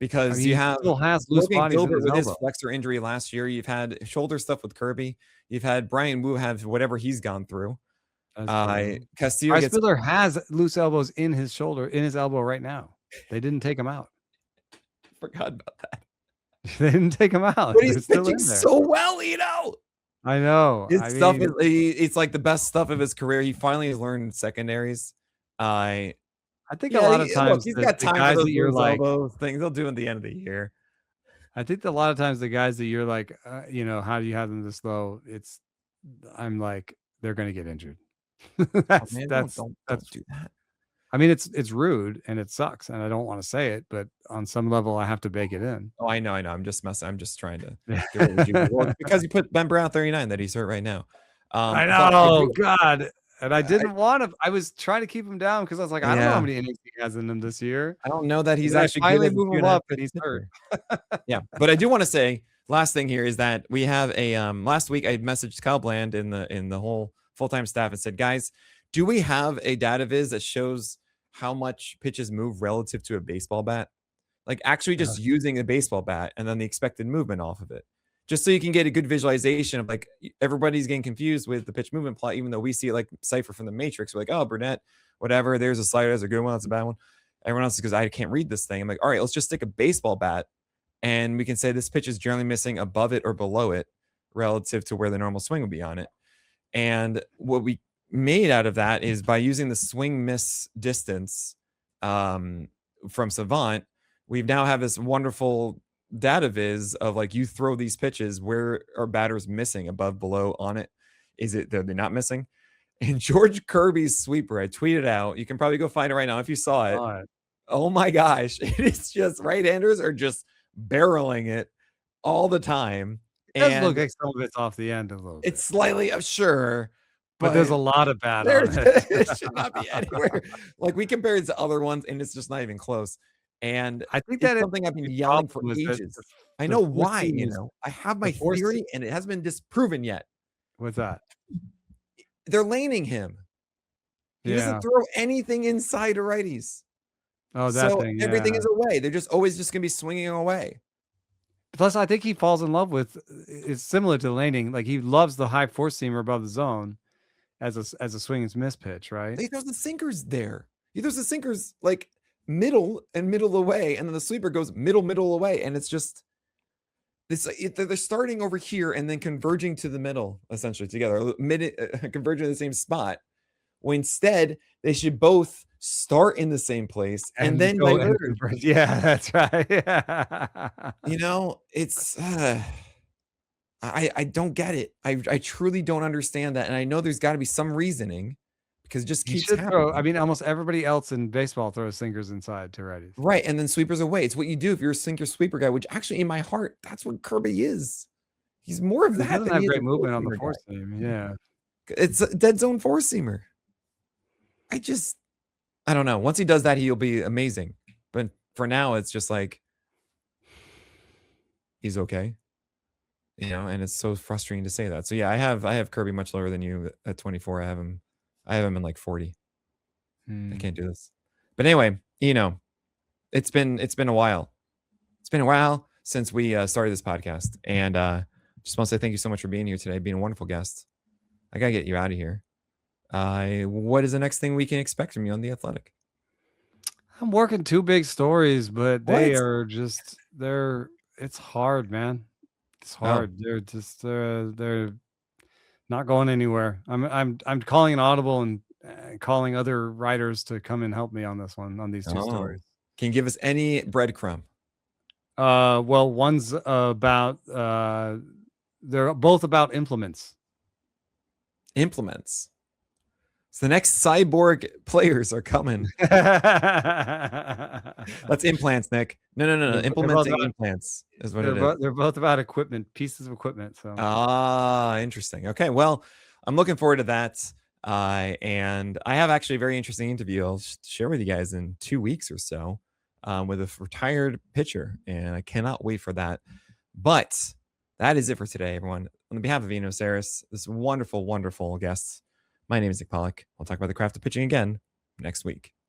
Because you have still has loose bodies Gilbert with his flexor injury last year. You've had shoulder stuff with Kirby. You've had Brian Wu have whatever he's gone through. Castillo Miller has loose elbows in his shoulder, in his elbow right now. They didn't take him out. Forgot about that. They didn't take him out. But he's pitching so well, I know. His stuff is, it's like the best stuff of his career. He finally has learned secondaries. I think a lot of times he's got time for those you're like things he'll do at the end of the year. I think a lot of times the guys that you're like, how do you have them this low? I'm like, they're going to get injured. Don't do that. I mean, it's rude and it sucks, and I don't want to say it, but on some level, I have to bake it in. Oh, I know. I'm just messing. I'm just trying to because you put Ben Brown 39 that he's hurt right now. I know. God. And I didn't want to. I was trying to keep him down because I was like, I don't know how many innings he has in him this year. I don't know that he's actually finally moving him up, and he's hurt. Yeah, but I do want to say last thing here is that we have a last week I messaged Kyle Bland in the whole full-time staff and said, guys, do we have a data viz that shows how much pitches move relative to a baseball bat? Like actually just using a baseball bat and then the expected movement off of it. Just so you can get a good visualization of like everybody's getting confused with the pitch movement plot, even though we see it like Cypher from the Matrix. We're like, oh, Burnett, whatever. There's a slider. That's a good one. That's a bad one. Everyone else is because I can't read this thing. I'm like, all right, let's just stick a baseball bat and we can say this pitch is generally missing above it or below it relative to where the normal swing would be on it. And what we made out of that is by using the swing miss distance from Savant, we now have this wonderful data viz of like you throw these pitches, where are batters missing above, below, on it? Is it they're not missing? And George Kirby's sweeper, I tweeted out. You can probably go find it right now if you saw it. Oh my gosh, it is just right-handers are just barreling it all the time. It does look like some of it's off the end a little bit. It's slightly, sure. But there's a lot of bad on it. It should not be anywhere. Like we compare it to other ones, and it's just not even close. And I think that something I've been yelling for ages. I know why, I have my theory, and it hasn't been disproven yet. What's that? They're laning him. He doesn't throw anything inside to righties. Oh, that thing. Yeah. Everything is away. They're just always just going to be swinging away. Plus, I think he falls in love with. It's similar to laning. Like he loves the high four seamer above the zone as a swing and miss pitch, right? He throws the sinkers there. He throws the sinkers like middle away, and then the sweeper goes middle away, and it's just this. They're starting over here and then converging to the middle, essentially together, converging to the same spot. When instead they should both start in the same place and then diverge. Yeah, that's right. It's I don't get it. I truly don't understand that, and I know there's got to be some reasoning because it just keeps happening. Almost everybody else in baseball throws sinkers inside to righties. Right, and then sweepers away. It's what you do if you're a sinker sweeper guy, which actually in my heart, that's what Kirby is. He's more of that. He doesn't have great movement on the four seam. Yeah. It's a dead zone four seamer. I don't know. Once he does that, he'll be amazing. But for now, it's just like he's okay. And it's so frustrating to say that. So yeah, I have Kirby much lower than you at 24. I have him in like 40. I can't do this. But anyway, it's been a while. It's been a while since we started this podcast, and just want to say thank you so much for being here today, being a wonderful guest. I gotta get you out of here. What is the next thing we can expect from you on The Athletic? I'm working 2 big stories, but they are just it's hard, man. It's hard. Oh. They're not going anywhere. I'm calling an audible and calling other writers to come and help me on this one, on these 2 stories. Can you give us any breadcrumb? Well, one's about they're both about implements. Implements. So the next cyborg players are coming. That's implants, Nick. No. Implementing implants is what it is. They're both about equipment, pieces of equipment. So interesting. Okay, well, I'm looking forward to that. And I have actually a very interesting interview I'll share with you guys in 2 weeks or so with a retired pitcher, and I cannot wait for that. But that is it for today, everyone. On behalf of Eno Sarris, this wonderful, wonderful guest, my name is Nick Pollock. I'll talk about the craft of pitching again next week.